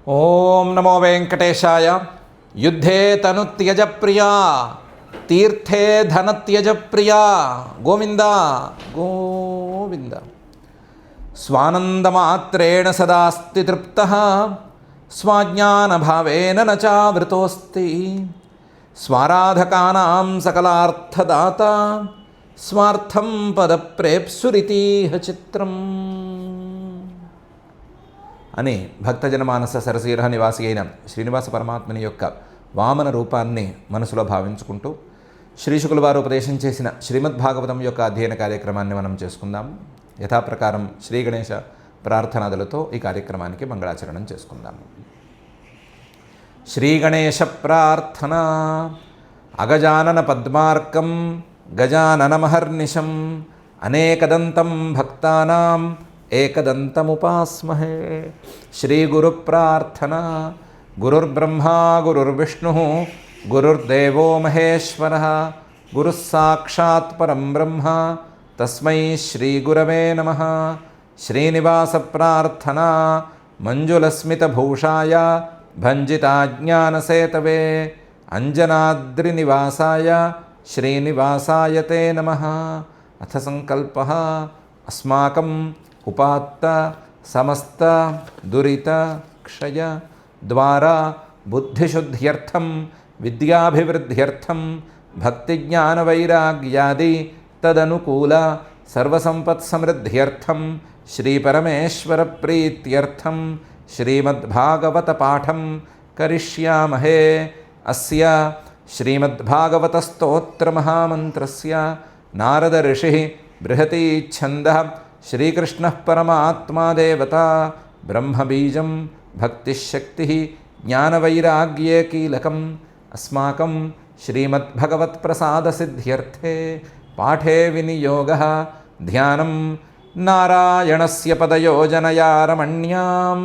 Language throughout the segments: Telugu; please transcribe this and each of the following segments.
ఓం నమో వెంకటేశాయ. యుద్ధే తనుత్యజ ప్రియా, తీర్థే ధనత్యజ ప్రియా. గోవింద గోవింద. స్వానందమాత్రేణ సదాస్తి తృప్తః, స్వాజ్ఞానభావేన న చావృతోస్తి. స్వారాధకానాం సకలార్థదాత, స్వార్థం పదప్రేప్సురితీహ చిత్రం అని భక్తజనమానస సరసీరహ నివాసి అయిన శ్రీనివాస పరమాత్మని యొక్క వామన రూపాన్ని మనసులో భావించుకుంటూ శ్రీశుకుల వారు ఉపదేశం చేసిన శ్రీమద్భాగవతం యొక్క అధ్యయన కార్యక్రమాన్ని మనం చేసుకుందాం. యథాప్రకారం శ్రీ గణేశ ప్రార్థనాదులతో ఈ కార్యక్రమానికి మంగళాచరణం చేసుకుందాం. శ్రీ గణేశ ప్రార్థన. అగజానన పద్మార్కం గజాననమహర్నిశం అనేకదంతం భక్తానాం ఏకదంతముపాస్మహే. శ్రీ గురు ప్రార్థన. గురుర్బ్రహ్మా గురుర్విష్ణుః గురుర్దేవో మహేశ్వరః గురుః సాక్షాత్ పరం బ్రహ్మ తస్మై శ్రీ గురవే నమః. శ్రీనివాస ప్రార్థన. మంజులస్మితభూషాయ భంజితాజ్ఞానసేతవే అంజనాద్రినివాసాయ శ్రీనివాసాయ తే నమః. అథ సంకల్పః అస్మాకం ఉపాత్త సమస్త దురిత క్షయ ద్వారా బుద్ధిశుద్ధ్యర్థం విద్యాభివృద్ధ్యర్థం భక్తిజ్ఞానవైరాగ్యాది తదనుకూల సర్వసంపత్సమృద్ధ్యర్థం శ్రీపరమేశ్వర ప్రీత్యర్థం శ్రీమద్భాగవత పాఠం కరిష్యామహే. అస్య శ్రీమద్భాగవత స్తోత్ర మహామంత్రస్య నారద ఋషి బృహతి ఛందః శ్రీకృష్ణ పరమాత్మా దేవతా బ్రహ్మబీజం భక్తిశక్తి జ్ఞానవైరాగ్యే కీలకం. అస్మాకం శ్రీమద్భగవత్ప్రసాదసిద్ధ్యర్థే పాఠే వినియోగః ధ్యానం నారాయణస్య పదయోజనయా రమణ్యాం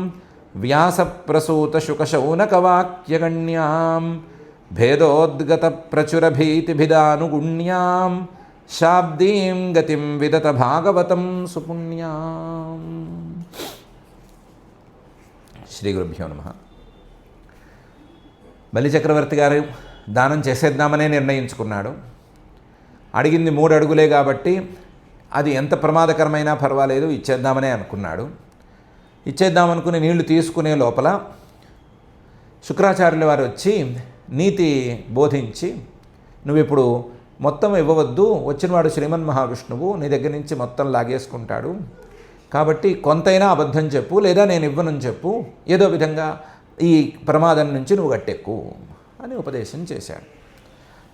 వ్యాసప్రసూతశుకశౌనకవాక్యగణ్యాం భేదోద్గతప్రచురభీతిభిదానుగుణ్యాం శాబ్దీం గతిం విదత భాగవతం సుపుణ్యాం. శ్రీ గురుభ్యో నమః. బలిచక్రవర్తి గారు దానం చేసేద్దామనే నిర్ణయించుకున్నాడు. అడిగింది 3 అడుగులే కాబట్టి అది ఎంత ప్రమాదకరమైనా పర్వాలేదు ఇచ్చేద్దామనే అనుకున్నాడు. ఇచ్చేద్దామనుకుని నీళ్లు తీసుకునే లోపల శుక్రాచార్యుల వారు వచ్చి నీతి బోధించి, నువ్వు ఇప్పుడు మొత్తం ఇవ్వవద్దు, వచ్చినవాడు శ్రీమన్ మహావిష్ణువు నీ దగ్గర నుంచి మొత్తం లాగేసుకుంటాడు, కాబట్టి కొంతైనా అబద్ధం చెప్పు, లేదా నేను ఇవ్వనని చెప్పు, ఏదో విధంగా ఈ ప్రమాదం నుంచి నువ్వు గట్టెక్కు అని ఉపదేశం చేశాడు.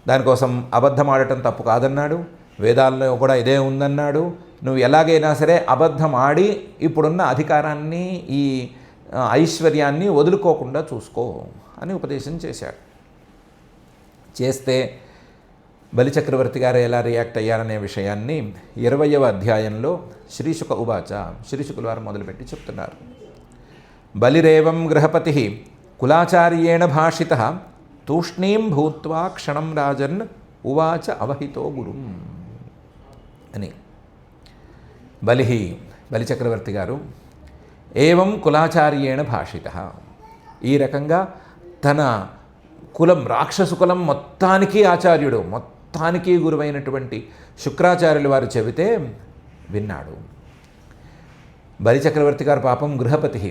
దానికోసం అబద్ధం ఆడటం తప్పు కాదన్నాడు, వేదాల్లో కూడా ఇదే ఉందన్నాడు. నువ్వు ఎలాగైనా సరే అబద్ధం ఆడి ఇప్పుడున్న అధికారాన్ని ఈ ఐశ్వర్యాన్ని వదులుకోకుండా చూసుకో అని ఉపదేశం చేశాడు. చేస్తే బలిచక్రవర్తి గారు ఎలా రియాక్ట్ అయ్యారనే విషయాన్ని 20వ అధ్యాయంలో శ్రీశుక ఉవాచ శ్రీశుకుల వారు మొదలుపెట్టి చెప్తున్నారు. బలిరేవం గృహపతి కులాచార్యేణ భాషితః తూష్ణీం భూత్వా క్షణం రాజన్ ఉవాచ అవహితో గురుం అని. బలిచక్రవర్తి గారు ఏవం కులాచార్యేణ భాషితః, ఈ రకంగా తన కులం రాక్షసు కులం మొత్తానికి ఆచార్యుడు, మొత్తానికి గురువైనటువంటి శుక్రాచార్యుల వారు చెబితే విన్నాడు. బలిచక్రవర్తి గారు పాపం గృహపతి,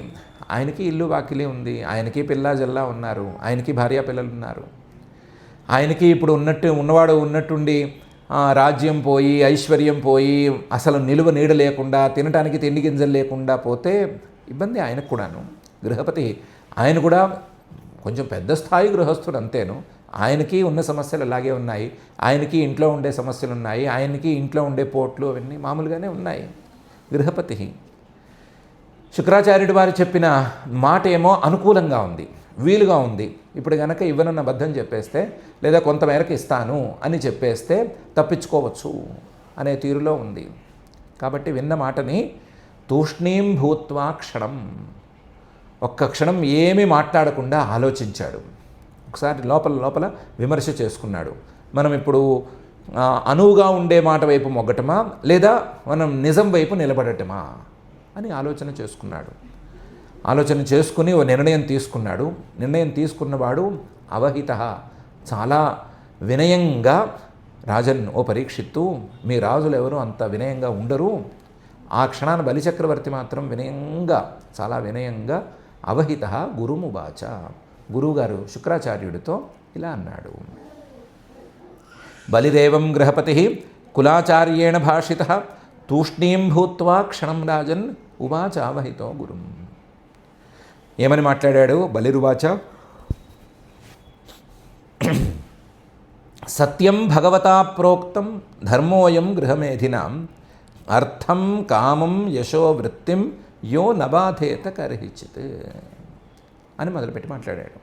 ఆయనకి ఇల్లు వాకిలి ఉంది, ఆయనకి పిల్లా జల్లా ఉన్నారు, ఆయనకి భార్యా పిల్లలు ఉన్నారు. ఆయనకి ఇప్పుడు ఉన్నవాడు ఉన్నట్టుండి రాజ్యం పోయి ఐశ్వర్యం పోయి అసలు నిలువ నీడ లేకుండా తినడానికి తిండి గింజలు లేకుండా పోతే ఇబ్బంది ఆయనకు కూడాను. గృహపతి ఆయన కూడా కొంచెం పెద్ద స్థాయి గృహస్థుడు అంతేను, ఆయనకి ఉన్న సమస్యలు అలాగే ఉన్నాయి, ఆయనకి ఇంట్లో ఉండే సమస్యలు ఉన్నాయి, ఆయనకి ఇంట్లో ఉండే పోట్లు అవన్నీ మామూలుగానే ఉన్నాయి. గృహపతి శుక్రాచార్యుడు వారు చెప్పిన మాట ఏమో అనుకూలంగా ఉంది, వీలుగా ఉంది. ఇప్పుడు కనుక ఇవ్వనన్న అబద్ధం చెప్పేస్తే లేదా కొంతమేరకు ఇస్తాను అని చెప్పేస్తే తప్పించుకోవచ్చు అనే తీరులో ఉంది. కాబట్టి విన్న మాటని తూష్ణీం భూత్వా క్షణం, ఒక్క క్షణం ఏమీ మాట్లాడకుండా ఆలోచించాడు. ఒకసారి లోపల విమర్శ చేసుకున్నాడు. మనం ఇప్పుడు అనువుగా ఉండే మాట వైపు మొగ్గటమా లేదా మనం నిజం వైపు నిలబడటమా అని ఆలోచన చేసుకున్నాడు. ఆలోచన చేసుకుని ఓ నిర్ణయం తీసుకున్నాడు. నిర్ణయం తీసుకున్నవాడు అవహిత, చాలా వినయంగా, రాజన్, ఓ పరీక్షిత్తు, మీ రాజులు ఎవరు అంత వినయంగా ఉండరు. ఆ క్షణాన బలిచక్రవర్తి మాత్రం వినయంగా, చాలా వినయంగా అవహిత గురుమువాచ, గురువుగారు శుక్రాచార్యుడితో ఇలా అన్నాడు. బలిదేవం గృహపతి కులాచార్యేణ భాషిత తూష్ణీం భూత్వా క్షణం రాజన్ ఉవాచ అవహితో గురుం. ఏమని మాట్లాడాడు బలిరువాచ? సత్యం భగవతా ప్రోక్తం ధర్మోయం గృహమేధినాం అర్థం కామం యశో వృత్తిం యో నబాధేత కర్హిచిత్ అని మొదలుపెట్టి మాట్లాడాడు.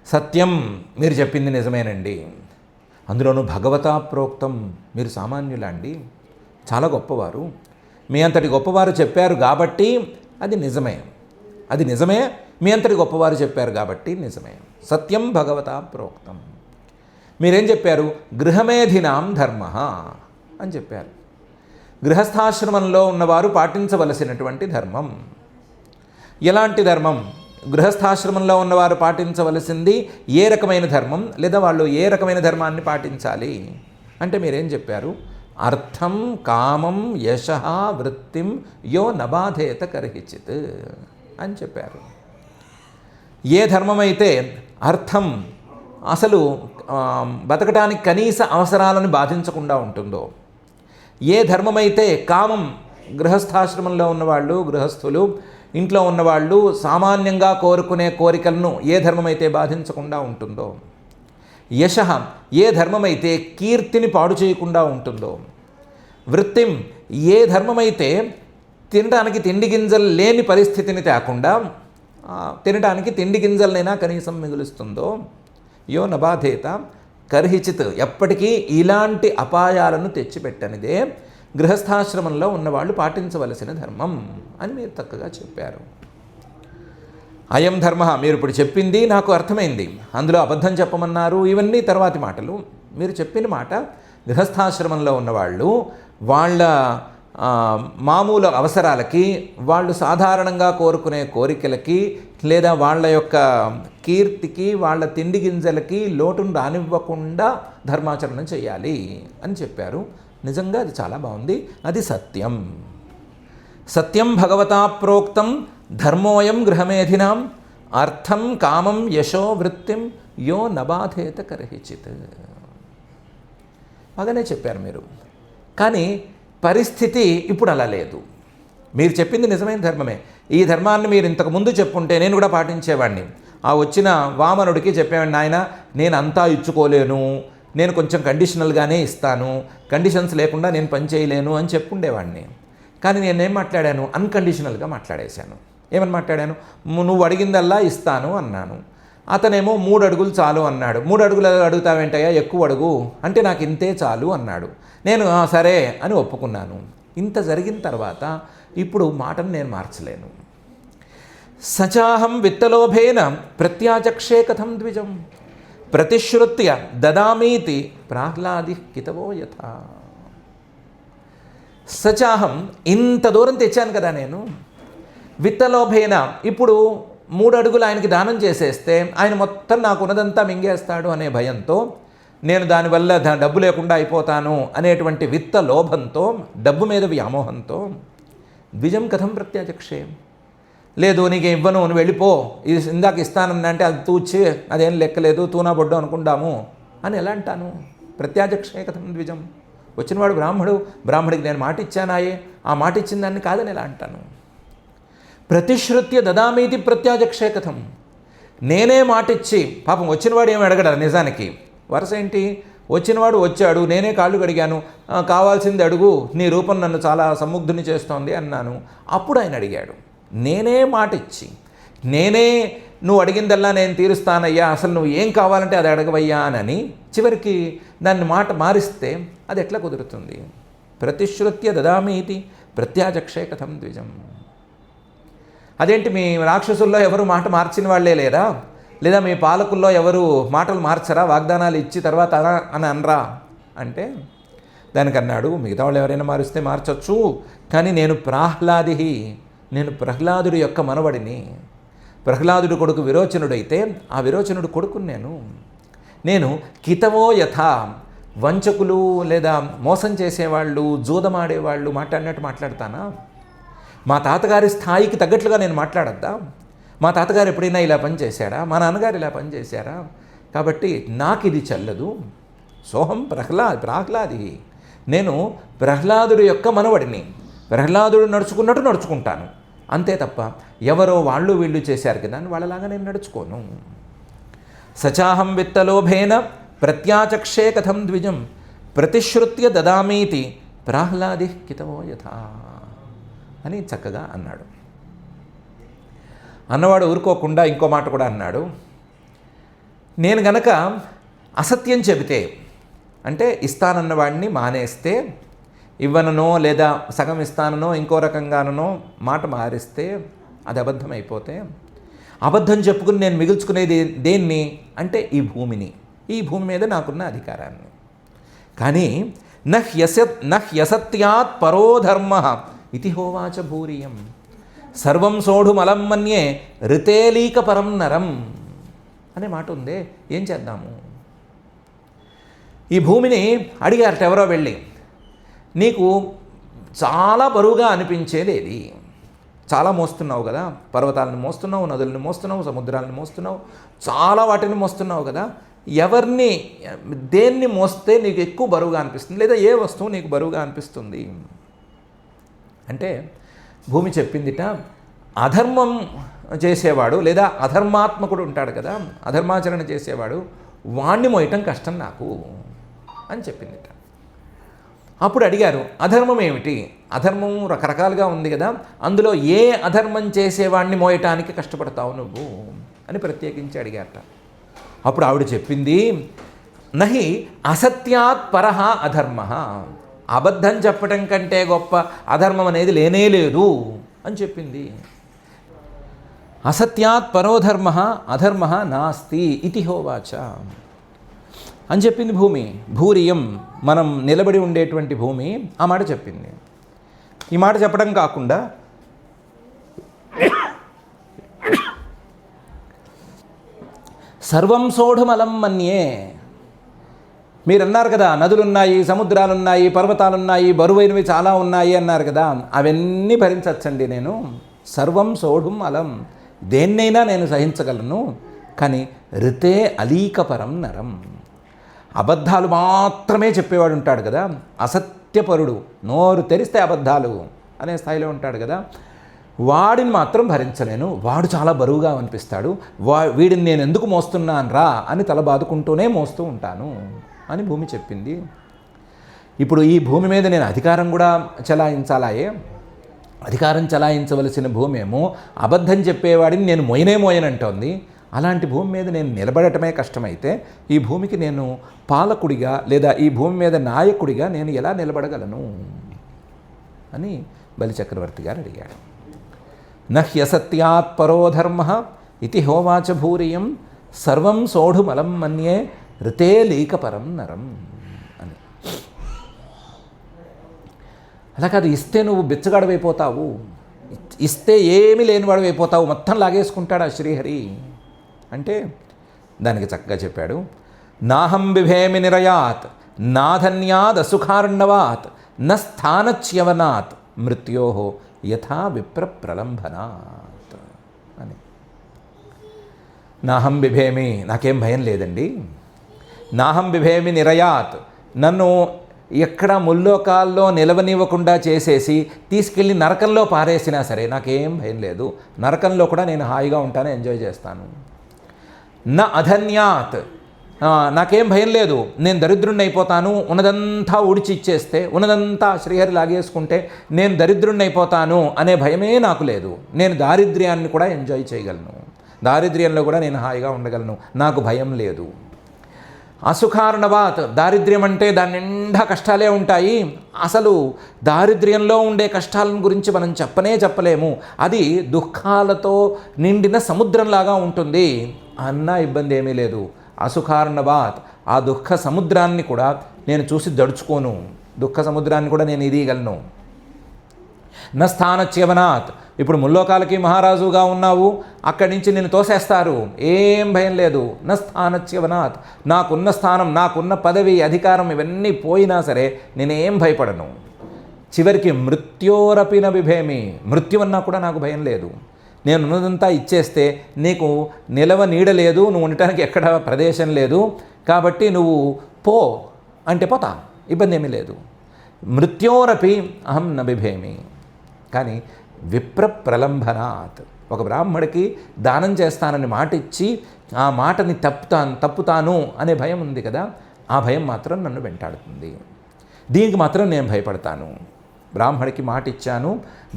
సత్యం, మీరు చెప్పింది నిజమేనండి. అందులోనూ భగవతా ప్రోక్తం, మీరు సామాన్యులా అండి, చాలా గొప్పవారు. మీ అంతటి గొప్పవారు చెప్పారు కాబట్టి అది నిజమే. అది నిజమే, మీ అంతటి గొప్పవారు చెప్పారు కాబట్టి నిజమే. సత్యం భగవతా ప్రోక్తం. మీరేం చెప్పారు? గృహమేధినాం ధర్మ అని చెప్పారు. గృహస్థాశ్రమంలో ఉన్నవారు పాటించవలసినటువంటి ధర్మం. ఎలాంటి ధర్మం? గృహస్థాశ్రమంలో ఉన్నవారు పాటించవలసింది ఏ రకమైన ధర్మం, లేదా వాళ్ళు ఏ రకమైన ధర్మాన్ని పాటించాలి అంటే మీరేం చెప్పారు? అర్థం కామం యశ వృత్తిం యో నబాధేత కర్హిచిత్ అని చెప్పారు. ఏ ధర్మమైతే అర్థం, అసలు బతకడానికి కనీస అవసరాలను బాధించకుండా ఉంటుందో, ఏ ధర్మమైతే కామం, గృహస్థాశ్రమంలో ఉన్నవాళ్ళు, గృహస్థులు, ఇంట్లో ఉన్నవాళ్ళు సామాన్యంగా కోరుకునే కోరికలను ఏ ధర్మమైతే బాధించకుండా ఉంటుందో, యశ, ఏ ధర్మమైతే కీర్తిని పాడు చేయకుండా ఉంటుందో, వృత్తిం, ఏ ధర్మమైతే తినడానికి తిండి గింజలు లేని పరిస్థితిని తేకుండా తినడానికి తిండి గింజలనైనా కనీసం మిగులుస్తుందో, యో నబాధేత కర్హిచిత్, ఎప్పటికీ ఇలాంటి అపాయాలను తెచ్చిపెట్టనిదే గృహస్థాశ్రమంలో ఉన్నవాళ్ళు పాటించవలసిన ధర్మం అని మీరు చక్కగా చెప్పారు. అయం ధర్మ, మీరు ఇప్పుడు చెప్పింది నాకు అర్థమైంది. అందులో అబద్ధం చెప్పమన్నారు, ఇవన్నీ తర్వాతి మాటలు. మీరు చెప్పిన మాట, గృహస్థాశ్రమంలో ఉన్నవాళ్ళు వాళ్ళ మామూలు అవసరాలకి, వాళ్ళు సాధారణంగా కోరుకునే కోరికలకి, లేదా వాళ్ళ యొక్క కీర్తికి, వాళ్ళ తిండి గింజలకి లోటును రానివ్వకుండా ధర్మాచరణ చేయాలి అని చెప్పారు. నిజంగా అది చాలా బాగుంది. అది సత్యం. సత్యం భగవతా ప్రోక్తం ధర్మోయం గృహమేధినాం అర్థం కామం యశో వృత్తిం యో నబాధేత కర్హిచిత్. బాగానే చెప్పారు మీరు. కానీ పరిస్థితి ఇప్పుడు అలా లేదు. మీరు చెప్పింది నిజమైన ధర్మమే. ఈ ధర్మాన్ని మీరు ఇంతకుముందు చెప్పుంటే నేను కూడా పాటించేవాడిని. ఆ వచ్చిన వామనుడికి చెప్పేవాడిని, నాయన నేను అంతా ఇచ్చుకోలేను, నేను కొంచెం కండిషనల్గానే ఇస్తాను, కండిషన్స్ లేకుండా నేను పని చేయలేను అని చెప్పుండేవాడిని. కానీ నేనేం మాట్లాడాను? అన్కండిషనల్గా మాట్లాడేశాను. ఏమని మాట్లాడాను? నువ్వు అడిగిందల్లా ఇస్తాను అన్నాను. అతనేమో 3 అడుగులు చాలు అన్నాడు. 3 అడుగులు అడుగుతావేంటయ్యా, ఎక్కువ అడుగు అంటే నాకు ఇంతే చాలు అన్నాడు. నేను సరే అని ఒప్పుకున్నాను. ఇంత జరిగిన తర్వాత ఇప్పుడు మాటను నేను మార్చలేను. సచాహం విత్తలోభేన ప్రత్యాచక్షే కథం ద్విజం ప్రతిశ్రుత్య దదామీతి ప్రహ్లాది కితవో యథ. సచాహం, ఇంత దూరం తెచ్చాను కదా నేను. విత్తలోభేన, ఇప్పుడు 3 అడుగులు ఆయనకి దానం చేసేస్తే ఆయన మొత్తం నాకు ఉన్నదంతా మింగేస్తాడు అనే భయంతో, నేను దానివల్ల డబ్బు లేకుండా అయిపోతాను అనేటువంటి విత్త లోభంతో, డబ్బు మీద వ్యామోహంతో, ద్విజం కథం ప్రత్యాచక్షే, లేదు నీకు ఇవ్వను, నువ్వు వెళ్ళిపో, ఇది ఇందాక ఇస్తానన్నా అంటే అది తూచి అదేం లెక్కలేదు, తూనా బొడ్డు అనుకుంటాము అని ఎలా అంటాను? ప్రత్యాచక్షే కథం ద్విజం. వచ్చినవాడు బ్రాహ్మడికి నేను మాట ఇచ్చానాయే, ఆ మాట ఇచ్చిన దాన్ని కాదని ఎలా అంటాను? ప్రతిశ్రుత్య దదామీతి ప్రత్యాచక్షే కథం. నేనే మాట ఇచ్చి, పాపం వచ్చినవాడు ఏమి అడగడు నిజానికి. వరుస ఏంటి? వచ్చినవాడు వచ్చాడు, నేనే కాళ్ళు కడిగాను, కావాల్సింది అడుగు, నీ రూపం నన్ను చాలా సముగ్ధుని చేస్తోంది అన్నాను. అప్పుడు ఆయన అడిగాడు. నేనే మాట ఇచ్చి, నేనే నువ్వు అడిగిందల్లా నేను తీరుస్తానయ్యా, అసలు నువ్వు ఏం కావాలంటే అది అడగవయ్యా అని చివరికి దాన్ని మాట మారిస్తే అది ఎట్లా కుదురుతుంది? ప్రతిశ్రుత్య దదామీతి ప్రత్యాచక్షే కథం ద్విజం. అదేంటి, మీ రాక్షసుల్లో ఎవరు మాట మార్చిన వాళ్ళే లేరా? లేదా మీ పాలకుల్లో ఎవరు మాటలు మార్చరా? వాగ్దానాలు ఇచ్చి తర్వాత అని అనరా అంటే దానికన్నాడు, మిగతా వాళ్ళు ఎవరైనా మారిస్తే మార్చచ్చు, కానీ నేను ప్రహ్లాది, నేను ప్రహ్లాదుడి యొక్క మనవడిని. ప్రహ్లాదుడు కొడుకు విరోచనుడైతే ఆ విరోచనుడు కొడుకుని నేను కితవో యథ వంచకులు లేదా మోసం చేసేవాళ్ళు, జూదమాడేవాళ్ళు మాట్లాడినట్టు మాట్లాడతానా? మా తాతగారి స్థాయికి తగ్గట్లుగా నేను మాట్లాడద్దా? మా తాతగారు ఎప్పుడైనా ఇలా పని చేశాడా? మా నాన్నగారు ఇలా పని చేశారా? కాబట్టి నాకు ఇది చెల్లదు. సోహం ప్రహ్లాది, నేను ప్రహ్లాదుడి యొక్క మనవడిని. ప్రహ్లాదుడు నడుచుకున్నట్టు నడుచుకుంటాను అంతే తప్ప ఎవరో వాళ్ళు వీళ్ళు చేశారు కదా అని వాళ్ళలాగా నేను నడుచుకోను. సచాహం విత్తలోభేన ప్రత్యాచక్షే కథం ద్విజం ప్రతిశ్రుత్య దదామీతి ప్రహ్లాది కితవో యథా అని చక్కగా అన్నాడు. అన్నవాడు ఊరుకోకుండా ఇంకో మాట కూడా అన్నాడు. నేను గనక అసత్యం చెబితే, అంటే ఇస్తానన్నవాడిని మానేస్తే, ఇవ్వననో లేదా సగం ఇస్తాననో ఇంకో రకంగానో మాట మారిస్తే అది అబద్ధం అయిపోతే, అబద్ధం చెప్పుకుని నేను మిగుల్చుకునేది దేన్ని అంటే ఈ భూమిని, ఈ భూమి మీద నాకున్న అధికారాన్ని. కానీ నహ్యసత్యాత్ పరోధర్మ ఇతి హోవాచ భూరియం సర్వం సోఢుమలం మన్యే రితేలీక పరం నరం అనే మాట ఉందే. ఏం చేద్దాము? ఈ భూమిని అడిగారట ఎవరో వెళ్ళి, నీకు చాలా బరువుగా అనిపించేది ఏది? చాలా మోస్తున్నావు కదా, పర్వతాలను మోస్తున్నావు, నదులను మోస్తున్నావు, సముద్రాలను మోస్తున్నావు, చాలా వాటిని మోస్తున్నావు కదా, దేన్ని మోస్తే నీకు ఎక్కువ బరువుగా అనిపిస్తుంది, లేదా ఏ వస్తువు నీకు బరువుగా అనిపిస్తుంది అంటే భూమి చెప్పిందిట, అధర్మం చేసేవాడు లేదా అధర్మాత్మకుడు ఉంటాడు కదా, అధర్మాచరణ చేసేవాడు, వాణ్ణి మోయటం కష్టం నాకు అని చెప్పిందిట. అప్పుడు అడిగారు, అధర్మం ఏమిటి? అధర్మం రకరకాలుగా ఉంది కదా, అందులో ఏ అధర్మం చేసేవాడిని మోయటానికి కష్టపడతావు నువ్వు అని ప్రత్యేకించి అడిగారట. అప్పుడు ఆవిడ చెప్పింది, నహి అసత్యాత్ పరహ అధర్మ, అబద్ధం చెప్పటం కంటే గొప్ప అధర్మం అనేది లేనే లేదు అని చెప్పింది. అసత్యాత్ పరోధర్మ అధర్మ నాస్తి ఇతి హోవాచ అని చెప్పింది భూమి. భూరియం, మనం నిలబడి ఉండేటువంటి భూమి ఆ మాట చెప్పింది. ఈ మాట చెప్పడం కాకుండా సర్వం సోఢుమలం మన్యే, మీరు అన్నారు కదా నదులున్నాయి, సముద్రాలున్నాయి, పర్వతాలున్నాయి, బరువైనవి చాలా ఉన్నాయి అన్నారు కదా, అవన్నీ భరించచ్చండి నేను. సర్వం సోఢుం అలం, దేన్నైనా నేను సహించగలను. కానీ రితే అలీకపరం నరం, అబద్ధాలు మాత్రమే చెప్పేవాడు ఉంటాడు కదా, అసత్యపరుడు, నోరు తెరిస్తే అబద్ధాలు అనే స్థాయిలో ఉంటాడు కదా, వాడిని మాత్రం భరించలేను. వాడు చాలా బరువుగా అనిపిస్తాడు, వీడిని నేను ఎందుకు మోస్తున్నాను రా అని తల బాదుకుంటూనే మోస్తూ ఉంటాను అని భూమి చెప్పింది. ఇప్పుడు ఈ భూమి మీద నేను అధికారం కూడా చలాయించాలాయే, అధికారం చలాయించవలసిన భూమి ఏమో అబద్ధం చెప్పేవాడిని నేను మోయనంటోంది. అలాంటి భూమి మీద నేను నిలబడటమే కష్టమైతే ఈ భూమికి నేను పాలకుడిగా లేదా ఈ భూమి మీద నాయకుడిగా నేను ఎలా నిలబడగలను అని బలిచక్రవర్తి గారు అడిగాడు. నహ్యసత్యాత్ పరోధర్మ ఇతి హోవాచ భూరియం సర్వం సోఢుమలం మన్యే రితే లీకపరం నరం అని. అలా కాదు, ఇస్తే నువ్వు బిచ్చగాడవైపోతావు, ఇస్తే ఏమీ లేనివాడవైపోతావు, మొత్తం లాగేసుకుంటాడు ఆ శ్రీహరి అంటే దానికి చక్కగా చెప్పాడు. నాహం బిభేమి నిరయాత్ నాధన్యాద్ అసుఖార్ణవాత్ న స్థానచ్యవనాత్ మృత్యో యథా విప్ర ప్రలంభనాత్ అని. నాహం బిభేమి, నాకేం భయం లేదండి. నాహం బిభేమి నిరయాత్, నన్ను ఎక్కడ ముల్లోకాల్లో నిలవనివ్వకుండా చేసేసి తీసుకెళ్ళి నరకంలో పారేసినా సరే నాకేం భయం లేదు. నరకంలో కూడా నేను హాయిగా ఉంటాను, ఎంజాయ్ చేస్తాను. నా అధన్యాత్, నాకేం భయం లేదు, నేను దరిద్రుణ్ణి అయిపోతాను, ఉన్నదంతా ఊడిచి ఇచ్చేస్తే, ఉన్నదంతా శ్రీహరి లాగేసుకుంటే నేను దరిద్రుణ్ణి అయిపోతాను అనే భయమే నాకు లేదు. నేను దారిద్ర్యాన్ని కూడా ఎంజాయ్ చేయగలను, దారిద్ర్యంలో కూడా నేను హాయిగా ఉండగలను, నాకు భయం లేదు. అసుఖార్ణవాత్, దారిద్ర్యం అంటే దాని నిండా కష్టాలే ఉంటాయి. అసలు దారిద్ర్యంలో ఉండే కష్టాలను గురించి మనం చెప్పలేము. అది దుఃఖాలతో నిండిన సముద్రంలాగా ఉంటుంది. అన్న ఇబ్బంది ఏమీ లేదు. అసుఖార్ణవాత్, ఆ దుఃఖ సముద్రాన్ని కూడా నేను చూసి దడుచుకోను, దుఃఖ సముద్రాన్ని కూడా నేను ఇదీయగలను. నా స్థానచ్యవనాత్, ఇప్పుడు ముల్లోకాలకి మహారాజుగా ఉన్నావు, అక్కడి నుంచి నిన్ను తోసేస్తారు, ఏం భయం లేదు. నా స్థానచ్యవనాత్, నాకున్న స్థానం, నాకున్న పదవి, అధికారం ఇవన్నీ పోయినా సరే నేనేం భయపడను. చివరికి మృత్యోరపిన బిభేమి, మృత్యువన్నా కూడా నాకు భయం లేదు. నేను ఉన్నదంతా ఇచ్చేస్తే నీకు నిలవ నీడ లేదు, నువ్వు ఉండటానికి ఎక్కడ ప్రదేశం లేదు, కాబట్టి నువ్వు పో అంటే పోతా, ఇబ్బంది ఏమీ లేదు. మృత్యోరపి అహం న బిభేమి. కానీ విప్ర ప్రలంబనాత్, ఒక బ్రాహ్మడికి దానం చేస్తానని మాట ఇచ్చి ఆ మాటని తప్పుతాను అనే భయం ఉంది కదా, ఆ భయం మాత్రం నన్ను వెంటాడుతుంది. దీనికి మాత్రం నేను భయపడతాను. బ్రాహ్మడికి మాట ఇచ్చాను,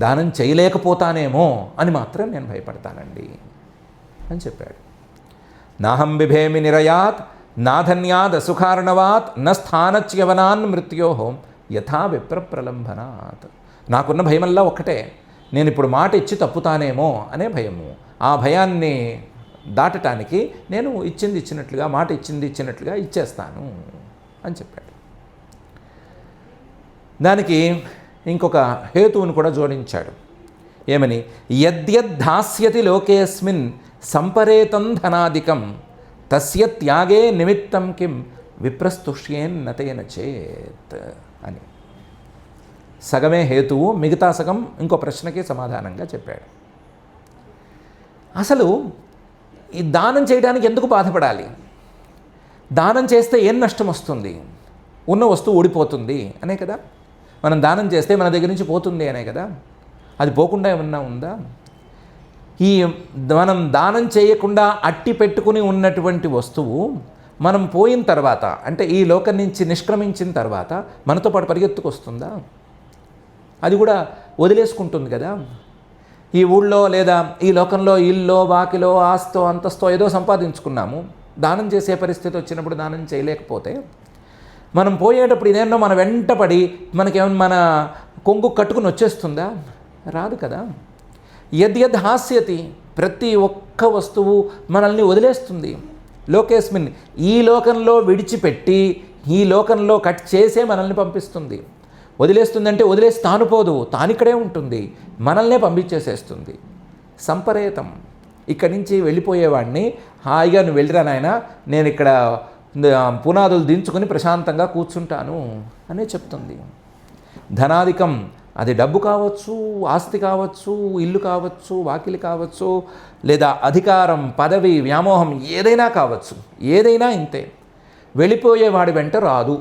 దానం చేయలేకపోతానేమో అని మాత్రం నేను భయపడతానండి అని చెప్పాడు. నాహం బిభేమి నిరయాత్ నాధన్యాద్ అసుఖార్ణవాత్ న స్థానచ్యవనాన్ మృత్యోహో యథా విప్ర ప్రలంబనాత్. నాకున్న భయమల్లా ఒక్కటే, నేను ఇప్పుడు మాట ఇచ్చి తప్పుతానేమో అనే భయము. ఆ భయాన్ని దాటటానికి నేను ఇచ్చింది ఇచ్చినట్లుగా, మాట ఇచ్చింది ఇచ్చినట్లుగా ఇచ్చేస్తాను అని చెప్పాడు. దానికి ఇంకొక హేతువును కూడా జోడించాడు. ఏమని? యద్యద్ధాస్యతి లోకేస్మిన్ సంపరేతం ధనాదికం తస్య త్యాగే నిమిత్తం కిం విప్రస్తుష్యేన్నతేన చేత్ అని. సగమే హేతువు, మిగతా సగం ఇంకో ప్రశ్నకి సమాధానంగా చెప్పాడు. అసలు ఈ దానం చేయడానికి ఎందుకు బాధపడాలి? దానం చేస్తే ఏం నష్టం వస్తుంది? ఉన్న వస్తువు ఊడిపోతుంది అనే కదా. మనం దానం చేస్తే మన దగ్గర నుంచి పోతుంది అనే కదా. అది పోకుండా ఏమన్నా ఉందా? ఈ మనం దానం చేయకుండా అట్టి పెట్టుకుని ఉన్నటువంటి వస్తువు మనం పోయిన తర్వాత, అంటే ఈ లోకం నుంచి నిష్క్రమించిన తర్వాత మనతో పాటు పరిగెత్తుకొస్తుందా? అది కూడా వదిలేసుకుంటుంది కదా. ఈ ఊళ్ళో లేదా ఈ లోకంలో ఇల్లో వాకిలో ఆస్తో అంతస్తో ఏదో సంపాదించుకున్నాము, దానం చేసే పరిస్థితి వచ్చినప్పుడు దానం చేయలేకపోతే మనం పోయేటప్పుడు ఇదేమో మన వెంటపడి మనకేమన్నా మన కొంగు కట్టుకుని వచ్చేస్తుందా? రాదు కదా. యద్యద్ హాస్యతి, ప్రతి ఒక్క వస్తువు మనల్ని వదిలేస్తుంది. లోకేస్మిన్, ఈ లోకంలో విడిచిపెట్టి ఈ లోకంలో కట్ చేసే మనల్ని పంపిస్తుంది. వదిలేస్తుందంటే వదిలేసి తాను పోదు, తానిక్కడే ఉంటుంది, మనల్నే పంపించేసేస్తుంది. సంపరేతం, ఇక్కడి నుంచి వెళ్ళిపోయేవాడిని హాయిగా నువ్వు వెళ్ళిరా నాయన, నేను ఇక్కడ పునాదులు దించుకొని ప్రశాంతంగా కూర్చుంటాను అనే చెప్తుంది. ధనాధికం, అది డబ్బు కావచ్చు, ఆస్తి కావచ్చు, ఇల్లు కావచ్చు, వాకిలి కావచ్చు, లేదా అధికారం, పదవి, వ్యామోహం ఏదైనా కావచ్చు, ఏదైనా ఇంతే. వెళ్ళిపోయేవాడి వెంట రాదు,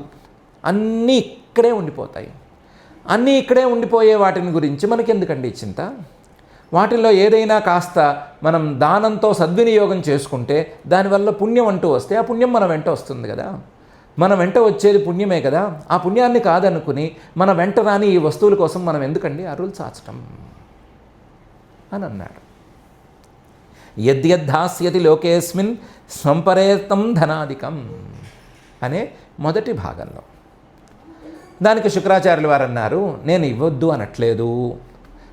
అన్నీ ఇక్కడే ఉండిపోతాయి. అన్నీ ఇక్కడే ఉండిపోయే వాటిని గురించి మనకెందుకండి చింత? వాటిల్లో ఏదైనా కాస్త మనం దానంతో సద్వినియోగం చేసుకుంటే దానివల్ల పుణ్యం అంటూ వస్తే ఆ పుణ్యం మన వెంట వస్తుంది కదా. మన వెంట వచ్చేది పుణ్యమే కదా. ఆ పుణ్యాన్ని కాదనుకుని మన వెంట రాని ఈ వస్తువుల కోసం మనం ఎందుకండి అరులు చాచటం అని అన్నాడు. యద్యద్ధాస్యతి లోకేస్మిన్ సంపరేతం ధనాదికం అనే మొదటి భాగంలో. దానికి శుక్రాచార్యుల వారు అన్నారు, నేను ఇవ్వద్దు అనట్లేదు,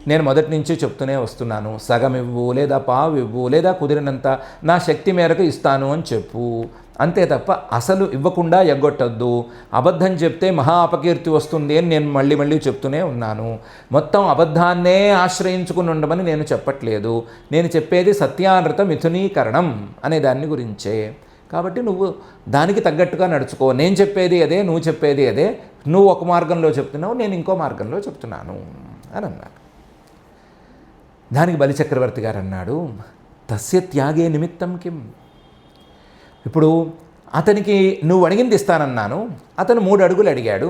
నేను మొదటి నుంచి చెప్తూనే వస్తున్నాను, సగం ఇవ్వు లేదా పావు ఇవ్వు లేదా కుదిరినంత నా శక్తి మేరకు ఇస్తాను అని చెప్పు, అంతే తప్ప అసలు ఇవ్వకుండా ఎగ్గొట్టద్దు. అబద్ధం చెప్తే మహా అపకీర్తి వస్తుంది అని నేను మళ్ళీ మళ్ళీ చెప్తూనే ఉన్నాను. మొత్తం అబద్ధాన్నే ఆశ్రయించుకుని ఉండమని నేను చెప్పట్లేదు. నేను చెప్పేది సత్యానృత మిథునీకరణం అనే దాన్ని గురించే. కాబట్టి నువ్వు దానికి తగ్గట్టుగా నడుచుకో. నేను చెప్పేది అదే, నువ్వు చెప్పేది అదే. నువ్వు ఒక మార్గంలో చెప్తున్నావు, నేను ఇంకో మార్గంలో చెప్తున్నాను అని అన్నాడు. దానికి బలిచక్రవర్తి గారు అన్నాడు, తస్య త్యాగే నిమిత్తం కిం. ఇప్పుడు అతనికి నువ్వు అడిగింది ఇస్తానన్నాను, అతను 3 అడుగులు అడిగాడు.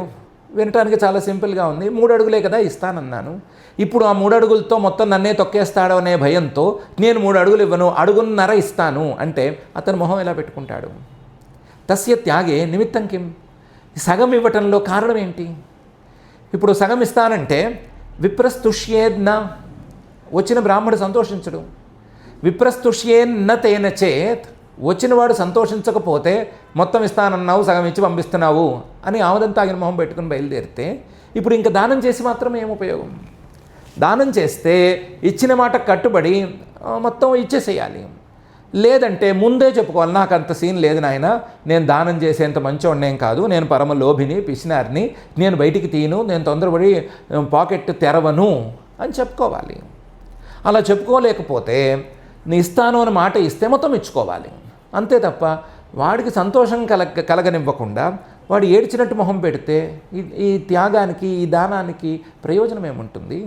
వినటానికి చాలా సింపుల్గా ఉంది, 3 అడుగులే కదా ఇస్తానన్నాను. ఇప్పుడు ఆ 3 అడుగులతో మొత్తం నన్నే తొక్కేస్తాడు అనే భయంతో నేను 3 అడుగులు ఇవ్వను, అడుగున్నర ఇస్తాను అంటే అతను మొహం ఎలా పెట్టుకుంటాడు? తస్య త్యాగే నిమిత్తం కిం. సగం ఇవ్వటంలో కారణం ఏంటి? ఇప్పుడు సగం ఇస్తానంటే విప్రస్తుష్యేన్న, వచ్చిన బ్రాహ్మడు సంతోషించడు. విప్రస్తుష్యేన్న తేన చేత్, వచ్చినవాడు సంతోషించకపోతే మొత్తం ఇస్తానన్నావు, సగం ఇచ్చి పంపిస్తున్నావు అని ఆమదం తాగిన మొహం పెట్టుకుని బయలుదేరితే ఇప్పుడు ఇంకా దానం చేసి మాత్రం ఏం ఉపయోగం? దానం చేస్తే ఇచ్చిన మాట కట్టుబడి మొత్తం ఇచ్చేసేయాలి. లేదంటే ముందే చెప్పుకోవాలి, నాకు అంత సీన్ లేదు నాయన, నేను దానం చేసేంత మంచోడినేం కాదు, నేను పరమ లోభిని, పిసినారిని, నేను బయటికి తీను, నేను తొందరపడి పాకెట్ తెరవను అని చెప్పుకోవాలి. అలా చెప్పుకోలేకపోతే నీ ఇస్తాను అని మాట ఇస్తే మొత్తం ఇచ్చుకోవాలి. అంతే తప్ప వాడికి సంతోషం కలగనివ్వకుండా వాడు ఏడ్చినట్టు మొహం పెడితే ఈ త్యాగానికి, ఈ దానానికి ప్రయోజనం ఏముంటుంది?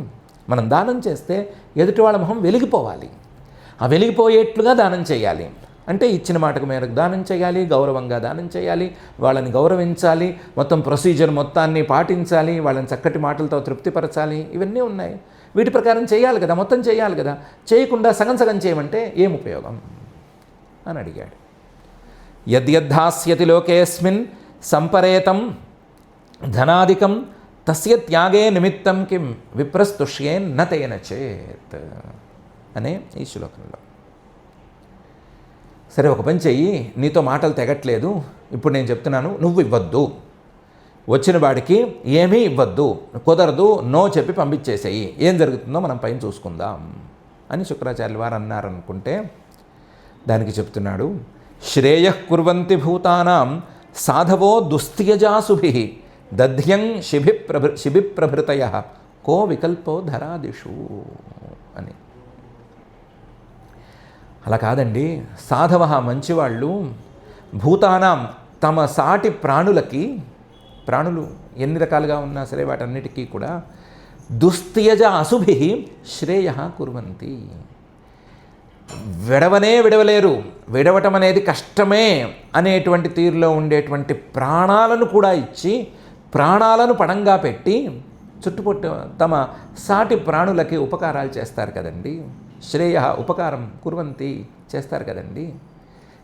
మనం దానం చేస్తే ఎదుటి వాళ్ళ మొహం వెలిగిపోవాలి. ఆ వెలిగిపోయేట్లుగా దానం చేయాలి. అంటే ఇచ్చిన మాటకు మేరకు దానం చేయాలి, గౌరవంగా దానం చేయాలి, వాళ్ళని గౌరవించాలి, మొత్తం ప్రొసీజర్ మొత్తాన్ని పాటించాలి, వాళ్ళని చక్కటి మాటలతో తృప్తిపరచాలి. ఇవన్నీ ఉన్నాయి. వీటి ప్రకారం చేయాలి కదా, మొత్తం చేయాలి కదా. చేయకుండా సగం సగం చేయమంటే ఏం ఉపయోగం అని అడిగాడు. యద్యద్ధాస్యతి లోకేస్మిన్ సంపరేతం ధనాదికం తస్య త్యాగే నిమిత్తం కిం విప్రస్తుష్యేన్ నతేన చేత్ అనే ఈ శ్లోకంలో. సరే, ఒక పని చెయ్యి, నీతో మాటలు తెగట్లేదు, ఇప్పుడు నేను చెప్తున్నాను, నువ్వు ఇవ్వద్దు, వచ్చిన వాడికి ఏమీ ఇవ్వద్దు, కుదరదు, నో చెప్పి పంపించేసేయి, ఏం జరుగుతుందో మనం పైన చూసుకుందాం అని శుక్రాచార్యుల వారు అన్నారనుకుంటే, దానికి చెప్తున్నాడు, శ్రేయః కుర్వంతి భూతానాం సాధవో దుస్త్యజాసుభిః దధ్యం శిభిప్రభృతయః కో వికల్పో ధరాదిషు అని. అలా కాదండి, సాధవ మంచివాళ్ళు భూతానాం తమ సాటి ప్రాణులకి, ప్రాణులు ఎన్ని రకాలుగా ఉన్నా సరే వాటన్నిటికీ కూడా దుస్త్యజ అశుభి శ్రేయ కుర్వంతి, విడవలేరు, విడవటం అనేది కష్టమే అనేటువంటి తీరులో ఉండేటువంటి ప్రాణాలను కూడా ఇచ్చి, ప్రాణాలను పణంగా పెట్టి చుట్టుపట్టు తమ సాటి ప్రాణులకి ఉపకారాలు చేస్తారు కదండి. శ్రేయ ఉపకారం కుర్వంతి చేస్తారు కదండి.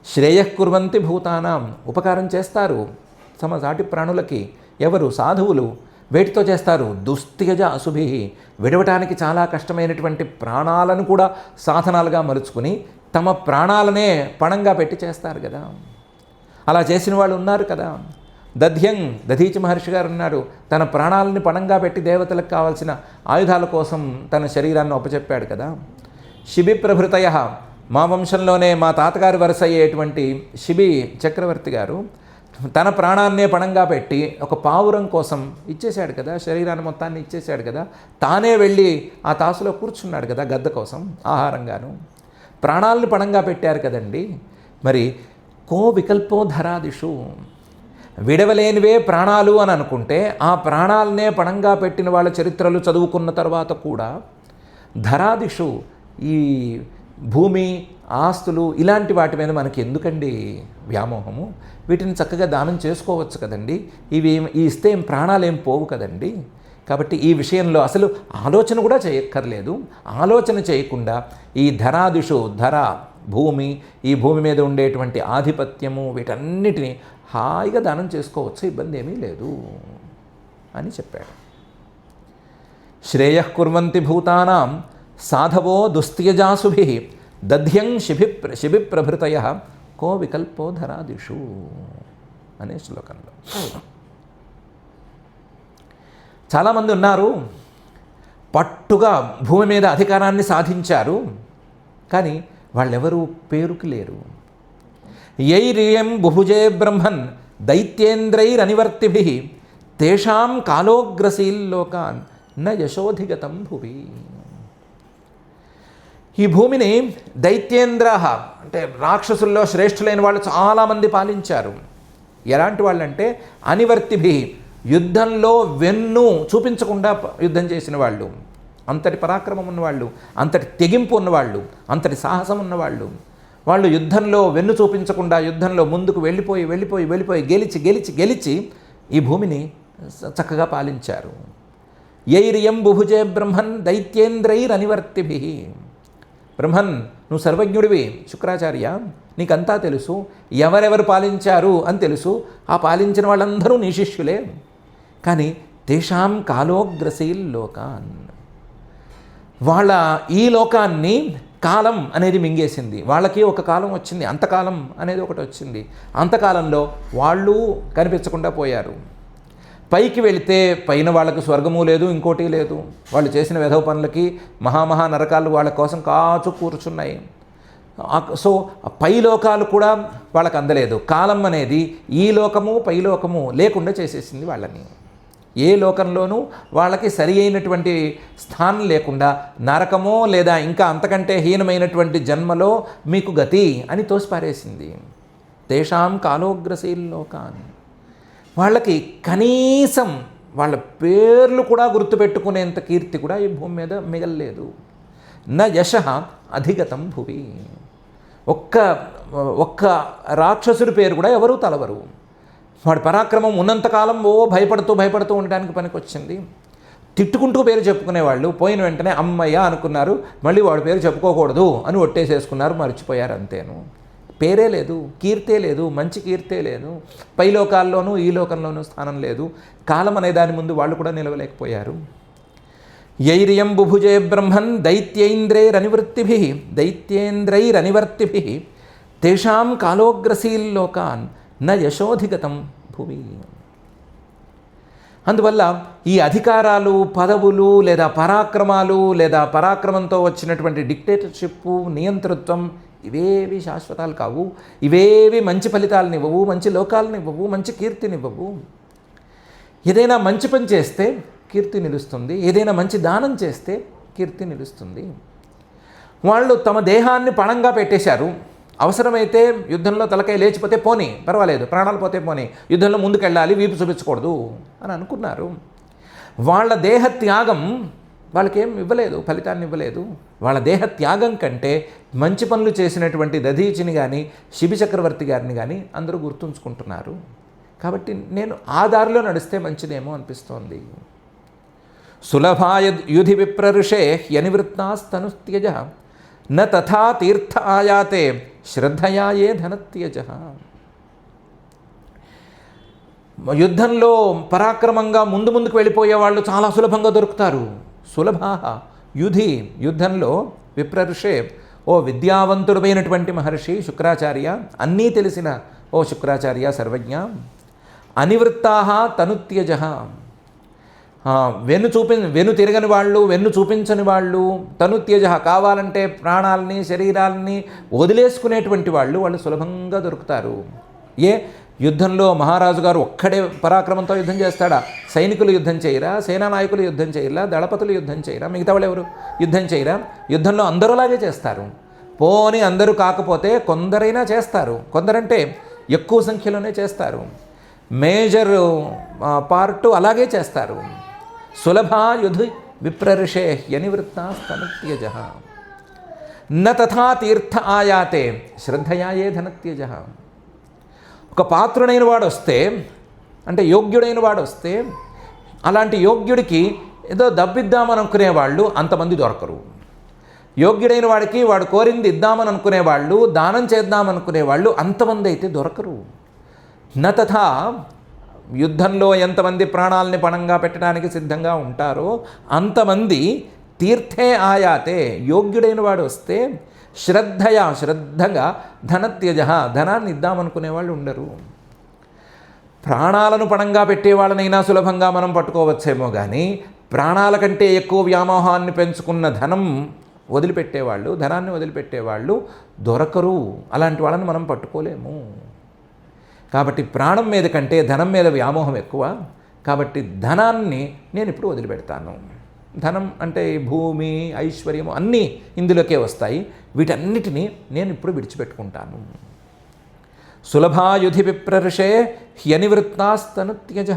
శ్రేయః కుర్వంతి భూతానాం ఉపకారం చేస్తారు తమ సాటి ప్రాణులకి. ఎవరు? సాధువులు. వేటితో చేస్తారు? దుస్త్యజ అశుభి, విడవటానికి చాలా కష్టమైనటువంటి ప్రాణాలను కూడా సాధనాలుగా మలుచుకుని తమ ప్రాణాలనే పణంగా పెట్టి చేస్తారు కదా. అలా చేసిన వాళ్ళు ఉన్నారు కదా. దధీచి మహర్షి గారు ఉన్నారు, తన ప్రాణాలని పణంగా పెట్టి దేవతలకు కావాల్సిన ఆయుధాల కోసం తన శరీరాన్ని ఒప్పచెప్పాడు కదా. శిబి ప్రభృతయ, మా వంశంలోనే మా తాతగారి వరుస అయ్యేటువంటి శిబి చక్రవర్తి గారు తన ప్రాణాన్నే పణంగా పెట్టి ఒక పావురం కోసం ఇచ్చేశాడు కదా, శరీరాన్ని మొత్తాన్ని ఇచ్చేశాడు కదా. తానే వెళ్ళి ఆ తాసులో కూర్చున్నాడు కదా గద్ద కోసం ఆహారంగాను. ప్రాణాలను పణంగా పెట్టారు కదండి. మరి కో వికల్పో ధరాదిషు, విడవలేనివే ప్రాణాలు అని అనుకుంటే ఆ ప్రాణాలనే పణంగా పెట్టిన వాళ్ళ చరిత్రలు చదువుకున్న తర్వాత కూడా ధరాదిషు, ఈ భూమి ఆస్తులు ఇలాంటి వాటి మీద మనకి ఎందుకండి వ్యామోహము? వీటిని చక్కగా దానం చేసుకోవచ్చు కదండి. ఇవి ఇస్తే ఏం ప్రాణాలు ఏం పోవు కదండి. కాబట్టి ఈ విషయంలో అసలు ఆలోచన కూడా చేయక్కర్లేదు. ఆలోచన చేయకుండా ఈ ధరాదిషు, ధర భూమి, ఈ భూమి మీద ఉండేటువంటి ఆధిపత్యము, వీటన్నిటిని హాయిగా దానం చేసుకోవచ్చు, ఇబ్బంది ఏమీ లేదు అని చెప్పాడు. శ్రేయః కుర్వంతి భూతానాం సాధవో దుస్త్యజాసుభి దధ్యం శిభిప్రభృతయ కో వికల్పో ధరాదిషు అనే శ్లోకంలో. చాలామంది ఉన్నారు, పట్టుగా భూమి మీద అధికారాన్ని సాధించారు, కానీ వాళ్ళెవరూ పేరుకి లేరు. యైరియం బుభుజే బ్రహ్మన్ దైత్యేంద్రైరనివర్తిభిః తేషాం కాలోగ్రశీల్లోకాన్ న యశోధిగతం భువి. ఈ భూమిని దైత్యేంద్రాః అంటే రాక్షసుల్లో శ్రేష్ఠులైన వాళ్ళు చాలామంది పాలించారు. ఎలాంటి వాళ్ళంటే అనివర్తిభిః, యుద్ధంలో వెన్ను చూపించకుండా యుద్ధం చేసిన వాళ్ళు, అంతటి పరాక్రమం ఉన్నవాళ్ళు, అంతటి తెగింపు ఉన్నవాళ్ళు, అంతటి సాహసం ఉన్నవాళ్ళు. వాళ్ళు యుద్ధంలో వెన్ను చూపించకుండా యుద్ధంలో ముందుకు వెళ్ళిపోయి గెలిచి ఈ భూమిని చక్కగా పాలించారు. యైరియం బుభుజే బ్రహ్మన్ దైత్యేంద్రైరనివర్తిభిః. బ్రహ్మన్, నువ్వు సర్వజ్ఞుడివి శుక్రాచార్య, నీకంతా తెలుసు, ఎవరెవరు పాలించారు అని తెలుసు, ఆ పాలించిన వాళ్ళందరూ నీ శిష్యులే. కానీ తేషాం కాలోగ్రశీల్ లోకాన్, వాళ్ళ ఈ లోకాన్ని కాలం అనేది మింగేసింది. వాళ్ళకి ఒక కాలం వచ్చింది, అంతకాలం అనేది ఒకటి వచ్చింది. అంతకాలంలో వాళ్ళు కనిపించకుండా పోయారు. పైకి వెళితే పైన వాళ్ళకి స్వర్గము లేదు, ఇంకోటి లేదు. వాళ్ళు చేసిన వెధవ పనులకి మహామహా నరకాలు వాళ్ళ కోసం కాచు కూర్చున్నాయి. సో పై లోకాలు కూడా వాళ్ళకి అందలేదు. కాలం అనేది ఈ లోకము పైలోకము లేకుండా చేసేసింది వాళ్ళని. ఏ లోకంలోనూ వాళ్ళకి సరి అయినటువంటి స్థానం లేకుండా నరకమో లేదా ఇంకా అంతకంటే హీనమైనటువంటి జన్మలో మీకు గతి అని తోసిపారేసింది. తేషాం కాలోగ్రశీల్లోకాన్, వాళ్ళకి కనీసం వాళ్ళ పేర్లు కూడా గుర్తుపెట్టుకునేంత కీర్తి కూడా ఈ భూమి మీద మిగల్లేదు. న యశ అధిగతం భువి, ఒక్క రాక్షసుడి పేరు కూడా ఎవరూ తలవరు. వాడి పరాక్రమం ఉన్నంతకాలం భయపడుతూ ఉండడానికి పనికొచ్చింది. తిట్టుకుంటూ పేరు చెప్పుకునేవాళ్ళు పోయిన వెంటనే అమ్మయ్య అనుకున్నారు, మళ్ళీ వాడి పేరు చెప్పుకోకూడదు అని ఒట్టేసేసుకున్నారు, మర్చిపోయారు అంతేను. పేరే లేదు, కీర్తే లేదు, మంచి కీర్తే లేదు. పై లోకాల్లోనూ ఈ లోకంలోనూ స్థానం లేదు. కాలం అనే దాని ముందు వాళ్ళు కూడా నిలవలేకపోయారు. యైర్యం బుభుజే బ్రహ్మన్ దైత్యేంద్రైరనివర్తిభిః తేషాం కాలోగ్రశీల్లోకాన్ న యశోధిగతం భువి. అందువల్ల ఈ అధికారాలు, పదవులు లేదా పరాక్రమాలు లేదా పరాక్రమంతో వచ్చినటువంటి డిక్టేటర్షిప్, నియంతృత్వం ఇవేవి శాశ్వతాలు కావు. ఇవేవి మంచి ఫలితాలనివ్వవు, మంచి లోకాలనివ్వవు, మంచి కీర్తినివ్వవు. ఏదైనా మంచి పని చేస్తే కీర్తి నిలుస్తుంది, ఏదైనా మంచి దానం చేస్తే కీర్తి నిలుస్తుంది. వాళ్ళు తమ దేహాన్ని పణంగా పెట్టేశారు. అవసరమైతే యుద్ధంలో తలకాయ లేచిపోతే పోనీ పర్వాలేదు, ప్రాణాలు పోతే పోనీ, యుద్ధంలో ముందుకెళ్ళాలి, వీపు చూపించకూడదు అని అనుకున్నారు. వాళ్ళ దేహ త్యాగం వాళ్ళకేం ఇవ్వలేదు, ఫలితాన్ని ఇవ్వలేదు. వాళ్ళ దేహ త్యాగం కంటే మంచి పనులు చేసినటువంటి దధీచిని కానీ శిబి చక్రవర్తి గారిని కానీ అందరూ గుర్తుంచుకుంటున్నారు. కాబట్టి నేను ఆ దారిలో నడిస్తే మంచిదేమో అనిపిస్తోంది. సులభాయ యుధి విప్రఋషే హ్యనివృత్తాస్తనుత్యజ న తథా తీర్థ ఆయాతే శ్రద్ధయా ఏ ధనత్యజ. యుద్ధంలో పరాక్రమంగా ముందుకు వెళ్ళిపోయే వాళ్ళు చాలా సులభంగా దొరుకుతారు. సులభా యుధి, యుద్ధంలో విప్రఋషే, ఓ విద్యావంతుడైనటువంటి మహర్షి శుక్రాచార్య, అన్నీ తెలిసిన ఓ శుక్రాచార్య సర్వజ్ఞ. అనివృత్తా తనుత్యజ, వెన్ను తిరగని వాళ్ళు, వెన్ను చూపించని వాళ్ళు. తనుత్యజ, కావాలంటే ప్రాణాలని శరీరాలని వదిలేసుకునేటువంటి వాళ్ళు సులభంగా దొరుకుతారు. యుద్ధంలో మహారాజు గారు ఒక్కడే పరాక్రమంతో యుద్ధం చేస్తాడా? సైనికులు యుద్ధం చేయరా? సేనానాయకులు యుద్ధం చేయరా? దళపతులు యుద్ధం చేయరా? మిగతా వాళ్ళు ఎవరు యుద్ధం చేయరా? యుద్ధంలో అందరూలాగే చేస్తారు. పోని అందరూ కాకపోతే కొందరైనా చేస్తారు. కొందరంటే ఎక్కువ సంఖ్యలోనే చేస్తారు. మేజర్ పార్ట్ అలాగే చేస్తారు. సులభా యుధి విప్రఋషే యనివృత్తాస్తనుత్యజ న తథా తీర్థ ఆయాతే శ్రద్ధయా ఏ ధనత్యజ. ఒక పాత్రుడైన వాడు వస్తే, అంటే యోగ్యుడైన వాడు వస్తే, అలాంటి యోగ్యుడికి ఏదో దబ్బిద్దామని అనుకునేవాళ్ళు అంతమంది దొరకరు. యోగ్యుడైన వాడికి వాడు కోరింది ఇద్దామని అనుకునేవాళ్ళు, దానం చేద్దామనుకునేవాళ్ళు అంతమంది అయితే దొరకరు. నతథా, యుద్ధంలో ఎంతమంది ప్రాణాలని పణంగా పెట్టడానికి సిద్ధంగా ఉంటారో అంతమంది తీర్థే ఆయాతే, యోగ్యుడైన వాడు వస్తే శ్రద్ధగా ధనత్యజ, ధనాన్ని ఇద్దామనుకునే వాళ్ళు ఉండరు. ప్రాణాలను పణంగా పెట్టేవాళ్ళనైనా సులభంగా మనం పట్టుకోవచ్చేమో కానీ ప్రాణాల కంటే ఎక్కువ వ్యామోహాన్ని పెంచుకున్న ధనాన్ని వదిలిపెట్టేవాళ్ళు దొరకరు. అలాంటి వాళ్ళని మనం పట్టుకోలేము. కాబట్టి ప్రాణం మీద కంటే ధనం మీద వ్యామోహం ఎక్కువ. కాబట్టి ధనాన్ని నేను ఇప్పుడు వదిలిపెడతాను. ధనం అంటే భూమి, ఐశ్వర్యము అన్నీ ఇందులోకే వస్తాయి. వీటన్నిటినీ నేను ఇప్పుడు విడిచిపెట్టుకుంటాను. సులభాయుధి విప్రఋషే హ్యనివృత్తాస్తనుత్యజ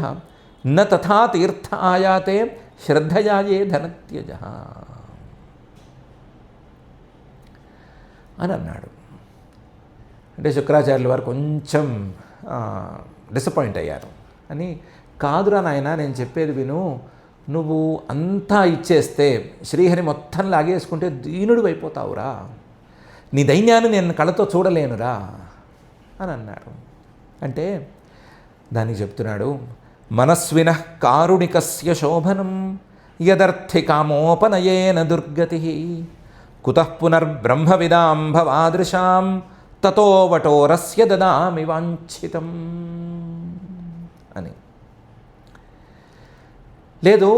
న తథా తీర్థ ఆయాతే శ్రద్ధయా ఏ ధనత్యజ అని అన్నాడు. అంటే శుక్రాచార్యుల వారు కొంచెం డిసప్పాయింట్ అయ్యారు. అని కాదురా నాయన, నేను చెప్పేది విను, నువ్వు అంతా ఇచ్చేస్తే శ్రీహరి మొత్తం లాగేసుకుంటే దీనుడు అయిపోతావురా, నీ దైన్యాన్ని నేను కళ్ళతో చూడలేనురా అని అన్నాడు. అంటే దానికి చెప్తున్నాడు, మనస్వినః కారుణికస్య శోభనం యదర్థి కామోపనయేన దుర్గతి కుతః పునర్బ్రహ్మవిదాం భవాదృశాం తతో వటోరస్య దదామి వాంఛితం అని. లేదు,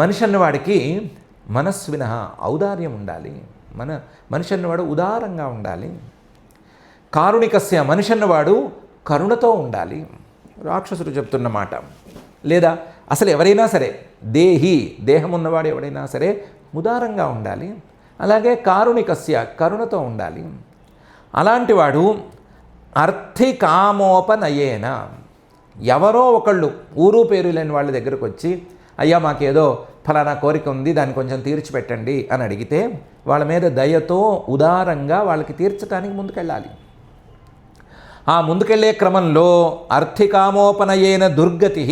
మనిషి అన్నవాడికి మనస్విన ఔదార్యం ఉండాలి. మనిషి అన్నవాడు ఉదారంగా ఉండాలి. కారుణికస్య, మనిషి అన్నవాడు కరుణతో ఉండాలి. రాక్షసుడు చెప్తున్న మాట. లేదా అసలు ఎవరైనా సరే దేహం ఉన్నవాడు ఎవడైనా సరే ఉదారంగా ఉండాలి. అలాగే కారుణికస్య కరుణతో ఉండాలి. అలాంటి వాడు అర్థికామోపనయేన ఎవరో ఒకళ్ళు ఊరు పేరు లేని వాళ్ళ దగ్గరకు వచ్చి అయ్యా మాకేదో ఫలానా కోరిక ఉంది దాన్ని కొంచెం తీర్చిపెట్టండి అని అడిగితే వాళ్ళ మీద దయతో ఉదారంగా వాళ్ళకి తీర్చడానికి ముందుకెళ్ళాలి. ఆ ముందుకెళ్ళే క్రమంలో అర్థికామోపనయేన దుర్గతి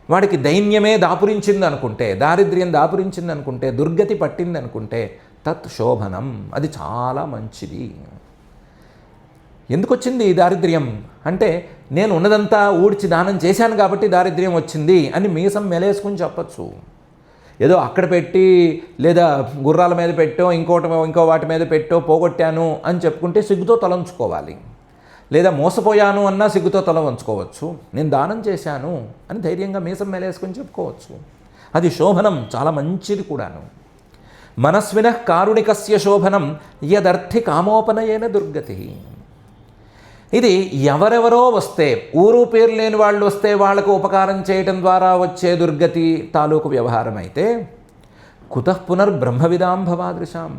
వాడికి దైన్యమే దాపురించింది అనుకుంటే, దారిద్ర్యం దాపురించింది అనుకుంటే, దుర్గతి పట్టింది అనుకుంటే తత్ శోభనం అది చాలా మంచిది. ఎందుకు వచ్చింది ఈ దారిద్ర్యం అంటే నేను ఉన్నదంతా ఊడ్చి దానం చేశాను కాబట్టి దారిద్ర్యం వచ్చింది అని మీసం మెలేసుకుని చెప్పచ్చు. ఏదో అక్కడ పెట్టి లేదా గుర్రాల మీద పెట్టో ఇంకో వాటి మీద పెట్టో పోగొట్టాను అని చెప్పుకుంటే సిగ్గుతో తలంచుకోవాలి. లేదా మోసపోయాను అన్నా సిగ్గుతో తల వంచుకోవచ్చు. నేను దానం చేశాను అని ధైర్యంగా మీసం మెలేసుకుని చెప్పుకోవచ్చు. అది శోభనం, చాలా మంచిది కూడాను. మనస్వినః కారుణికస్య శోభనం యదర్థి కామోపనయేన దుర్గతి. ఇది ఎవరెవరో వస్తే, ఊరు పేరు లేని వాళ్ళు వస్తే వాళ్లకు ఉపకారం చేయటం ద్వారా వచ్చే దుర్గతి తాలూకు వ్యవహారం అయితే కుతః పునర్బ్రహ్మవిదాం భవాదృశాం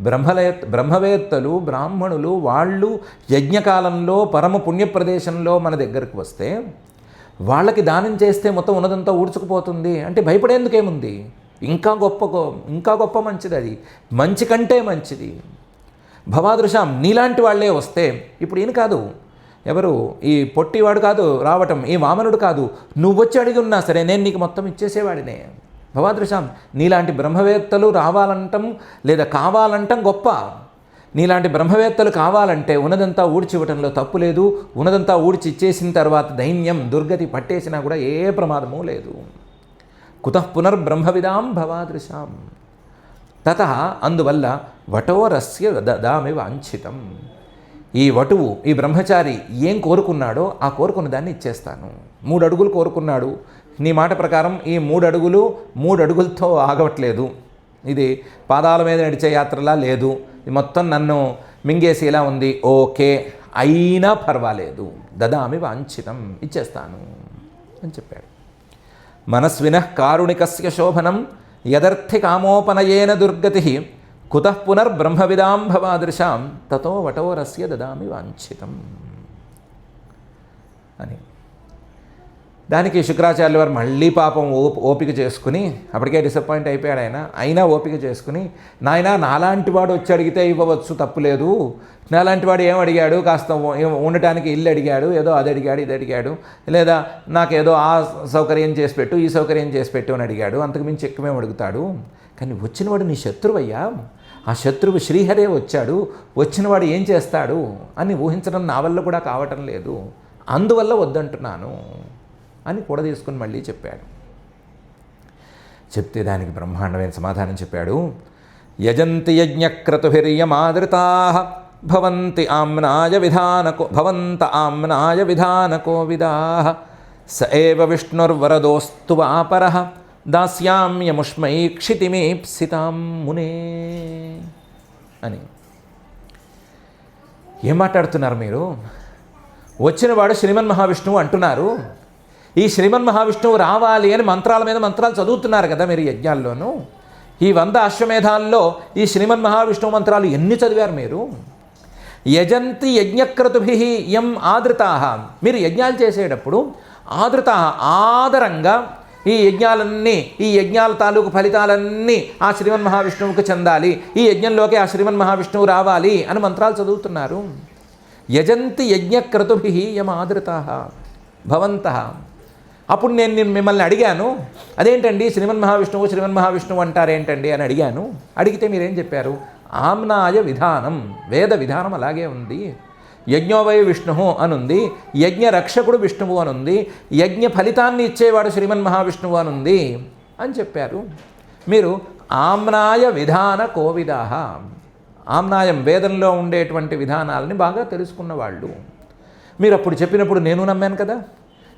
బ్రహ్మవేత్తలు బ్రాహ్మణులు వాళ్ళు యజ్ఞకాలంలో పరమ పుణ్యప్రదేశంలో మన దగ్గరకు వస్తే వాళ్ళకి దానం చేస్తే మొత్తం ఉన్నదంతా ఊడ్చుకుపోతుంది అంటే భయపడేందుకేముంది? ఇంకా గొప్ప మంచిది. అది మంచి కంటే మంచిది. భవాదృశాం నీలాంటి వాళ్ళే వస్తే, ఇప్పుడు ఈయన కాదు, ఎవరు ఈ పొట్టివాడు కాదు రావటం, ఈ వామనుడు కాదు, నువ్వు వచ్చి అడిగి ఉన్నా సరే నేను నీకు మొత్తం ఇచ్చేసేవాడినే. భవాదృశాం నీలాంటి బ్రహ్మవేత్తలు రావాలంటం లేదా కావాలంటం గొప్ప. నీలాంటి బ్రహ్మవేత్తలు కావాలంటే ఉన్నదంతా ఊడ్చివ్వటంలో తప్పు లేదు. ఉన్నదంతా ఊడ్చి ఇచ్చేసిన తర్వాత దైన్యం దుర్గతి పట్టేసినా కూడా ఏ ప్రమాదము లేదు. కుతః పునర్బ్రహ్మవిదాం భవాదృశాం తతః అందువల్ల వటోరస్య దదామి వాంఛితం. ఈ వటువు ఈ బ్రహ్మచారి ఏం కోరుకున్నాడో ఆ కోరుకున్న దాన్ని ఇచ్చేస్తాను. 3 అడుగులు కోరుకున్నాడు, నీ మాట ప్రకారం ఈ 3 అడుగులతో ఆగవట్లేదు. ఇది పాదాల మీద నడిచే యాత్రలా లేదు, మొత్తం నన్ను మింగేసేలా ఉంది. ఓకే అయినా పర్వాలేదు, దదామి వాంఛితం ఇచ్చేస్తాను అని చెప్పాడు. మనస్వినః కారుణికస్య శోభనం యదర్థి కామోపనయేన దుర్గతి కుతః పునర్బ్రహ్మవిదాం భవాదృశాం తతో వటోరస్య దదామి వాంఛితం అని. దానికి శుక్రాచార్యుల వారు మళ్ళీ పాపం ఓపిక చేసుకుని, అప్పటికే డిసప్పాయింట్ అయిపోయాడు ఆయన, అయినా ఓపిక చేసుకుని, నాయన నాలాంటి వాడు వచ్చి అడిగితే ఇవ్వవచ్చు తప్పులేదు, నాలాంటి వాడు ఏం అడిగాడు, కాస్త ఉండటానికి ఇల్లు అడిగాడు, ఏదో అది అడిగాడు ఇది అడిగాడు, లేదా నాకేదో ఆ సౌకర్యం చేసి పెట్టు ఈ సౌకర్యం చేసి పెట్టు అని అడిగాడు, అంతకుమించి ఎక్కువేం అడుగుతాడు. కానీ వచ్చినవాడు నీ శత్రువయ్యా, ఆ శత్రువు శ్రీహరే వచ్చాడు, వచ్చినవాడు ఏం చేస్తాడు అని ఊహించడం నా వల్ల కూడా కావటం లేదు, అందువల్ల వద్దంటున్నాను అని కూడా తీసుకుని మళ్ళీ చెప్పాడు. చెప్తే దానికి బ్రహ్మాండమైన సమాధానం చెప్పాడు. యజంతి యజ్ఞక్రతుభిర్యమాదృతాః భవంత ఆమ్నాయ విధానకోవిదాః స ఏవ విష్ణుర్వరదోస్తు వాపరః దాస్యామ్యముష్మై క్షితిమీప్సితాం మునే అని. ఏం మాట్లాడుతున్నారు మీరు? వచ్చినవాడు శ్రీమన్ మహావిష్ణువు అంటున్నారు. ఈ శ్రీమన్ మహావిష్ణువు రావాలి అని మంత్రాల మీద మంత్రాలు చదువుతున్నారు కదా మీరు యజ్ఞాల్లోనూ. ఈ 100 అశ్వమేధాల్లో ఈ శ్రీమన్ మహావిష్ణువు మంత్రాలు ఎన్ని చదివారు మీరు? యజంతి యజ్ఞక్రతుభిః యం ఆదృతాః, మీరు యజ్ఞాలు చేసేటప్పుడు ఆదృతాః ఆదరంగా ఈ యజ్ఞాల తాలూకు ఫలితాలన్నీ ఆ శ్రీమన్ మహావిష్ణువుకు చెందాలి, ఈ యజ్ఞంలోకి ఆ శ్రీమన్ మహావిష్ణువు రావాలి అని మంత్రాలు చదువుతున్నారు. యజంతి యజ్ఞక్రతుభిః యం ఆదృతాః భవంతః. అప్పుడు నేను మిమ్మల్ని అడిగాను, అదేంటండి శ్రీమన్ మహావిష్ణువు అంటారేంటండి అని అడిగాను. అడిగితే మీరేం చెప్పారు? ఆమ్నాయ విధానం, వేద విధానం అలాగే ఉంది. యజ్ఞోవై విష్ణు అనుంది, యజ్ఞ రక్షకుడు విష్ణువు అనుంది, యజ్ఞ ఫలితాన్ని ఇచ్చేవాడు శ్రీమన్ మహావిష్ణువు అనుంది అని చెప్పారు. మీరు ఆమ్నాయ విధాన కోవిదాహ, ఆమ్నాయం వేదంలో ఉండేటువంటి విధానాలని బాగా తెలుసుకున్న వాళ్ళు. మీరు అప్పుడు చెప్పినప్పుడు నేను నమ్మాను కదా,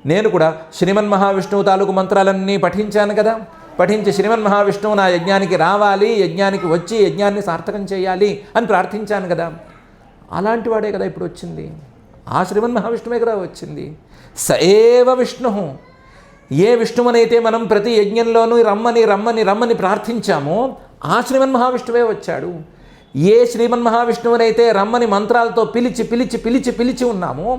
నేను కూడా శ్రీమన్ మహావిష్ణువు తాలూకు మంత్రాలన్నీ పఠించాను కదా, పఠించి శ్రీమన్ మహావిష్ణువు నా యజ్ఞానికి రావాలి, యజ్ఞానికి వచ్చి యజ్ఞాన్ని సార్థకం చేయాలి అని ప్రార్థించాను కదా. అలాంటి వాడే కదా ఇప్పుడు వచ్చింది, ఆ శ్రీమన్ మహావిష్ణువే కదా వచ్చింది. స ఏవ విష్ణు, ఏ విష్ణువునైతే మనం ప్రతి యజ్ఞంలోనూ రమ్మని రమ్మని రమ్మని ప్రార్థించామో ఆ శ్రీమన్మహావిష్ణువే వచ్చాడు. ఏ శ్రీమన్మహావిష్ణువునైతే రమ్మని మంత్రాలతో పిలిచి పిలిచి పిలిచి పిలిచి ఉన్నామో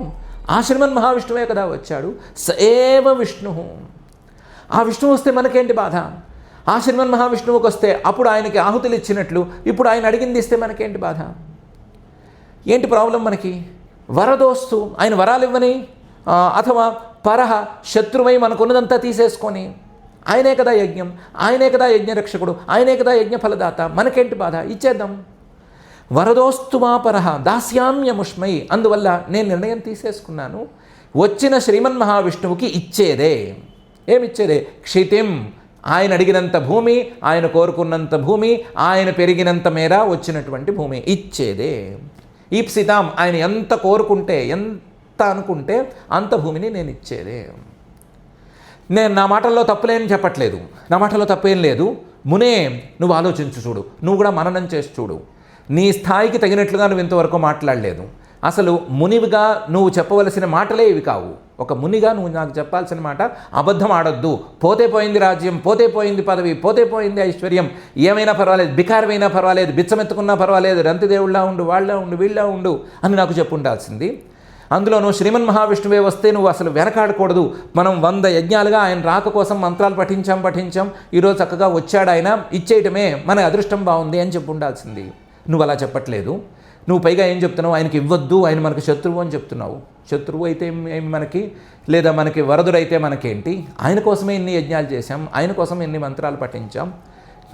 ఆ శ్రీమన్మహావిష్ణువే కదా వచ్చాడు. సఏవ విష్ణు. ఆ విష్ణువు వస్తే మనకేంటి బాధ? ఆ శ్రీమన్మహావిష్ణువుకి వస్తే అప్పుడు ఆయనకి ఆహుతులు ఇచ్చినట్లు ఇప్పుడు ఆయన అడిగింది ఇస్తే మనకేంటి బాధ? ఏంటి ప్రాబ్లం మనకి? వరదోస్తు, ఆయన వరాలు ఇవ్వని, అథవా పరహ, శత్రువై మనకున్నదంతా తీసేసుకొని, ఆయనే కదా యజ్ఞం, ఆయనే కదా యజ్ఞరక్షకుడు, ఆయనే కదా యజ్ఞ ఫలదాత, మనకేంటి బాధ? ఇచ్చేద్దాం. వరదోస్తు మా పరహ దాస్యామ్యముష్మై. అందువల్ల నేను నిర్ణయం తీసేసుకున్నాను, వచ్చిన శ్రీమన్మహావిష్ణువుకి ఇచ్చేదే. ఏమిచ్చేదే? క్షితిం, ఆయన అడిగినంత భూమి, ఆయన కోరుకున్నంత భూమి, ఆయన పెరిగినంత మేర వచ్చినటువంటి భూమి ఇచ్చేదే. ఈప్సితాం, ఆయన ఎంత కోరుకుంటే, ఎంత అనుకుంటే అంత భూమిని నేను ఇచ్చేదే. నేను నా మాటల్లో తప్పులేని చెప్పట్లేదు, నా మాటల్లో తప్పేం లేదు. మునే, నువ్వు ఆలోచించు చూడు, నువ్వు కూడా మననం చేసి చూడు. నీ స్థాయికి తగినట్లుగా నువ్వు ఇంతవరకు మాట్లాడలేదు. అసలు మునివిగా నువ్వు చెప్పవలసిన మాటలే ఇవి కావు. ఒక మునిగా నువ్వు నాకు చెప్పాల్సిన మాట, అబద్ధం ఆడొద్దు. పోతే పోయింది రాజ్యం, పోతే పోయింది పదవి, పోతే పోయింది ఐశ్వర్యం, ఏమైనా పర్వాలేదు, బికారమైనా పర్వాలేదు, బిచ్చమెత్తుకున్నా పర్వాలేదు, రంతిదేవుళ్ళ ఉండు, వాళ్ళ ఉండు, వీళ్ళ ఉండు అని నాకు చెప్పుండాల్సింది. అందులో నువ్వు శ్రీమన్మహావిష్ణువే వస్తే నువ్వు అసలు వెనకాడకూడదు. మనం 100 యజ్ఞాలుగా ఆయన రాక కోసం మంత్రాలు పఠించాం. ఈరోజు చక్కగా వచ్చాడు ఆయన, ఇచ్చేయటమే మన అదృష్టం బాగుంది అని చెప్పుండాల్సింది. నువ్వు అలా చెప్పట్లేదు. నువ్వు పైగా ఏం చెప్తున్నావు? ఆయనకి ఇవ్వద్దు, ఆయన మనకు శత్రువు అని చెప్తున్నావు. శత్రువు అయితే ఏమి మనకి, లేదా మనకి వరదుడైతే మనకేంటి? ఆయన కోసమే ఇన్ని యజ్ఞాలు చేశాం, ఆయన కోసం ఎన్ని మంత్రాలు పఠించాం.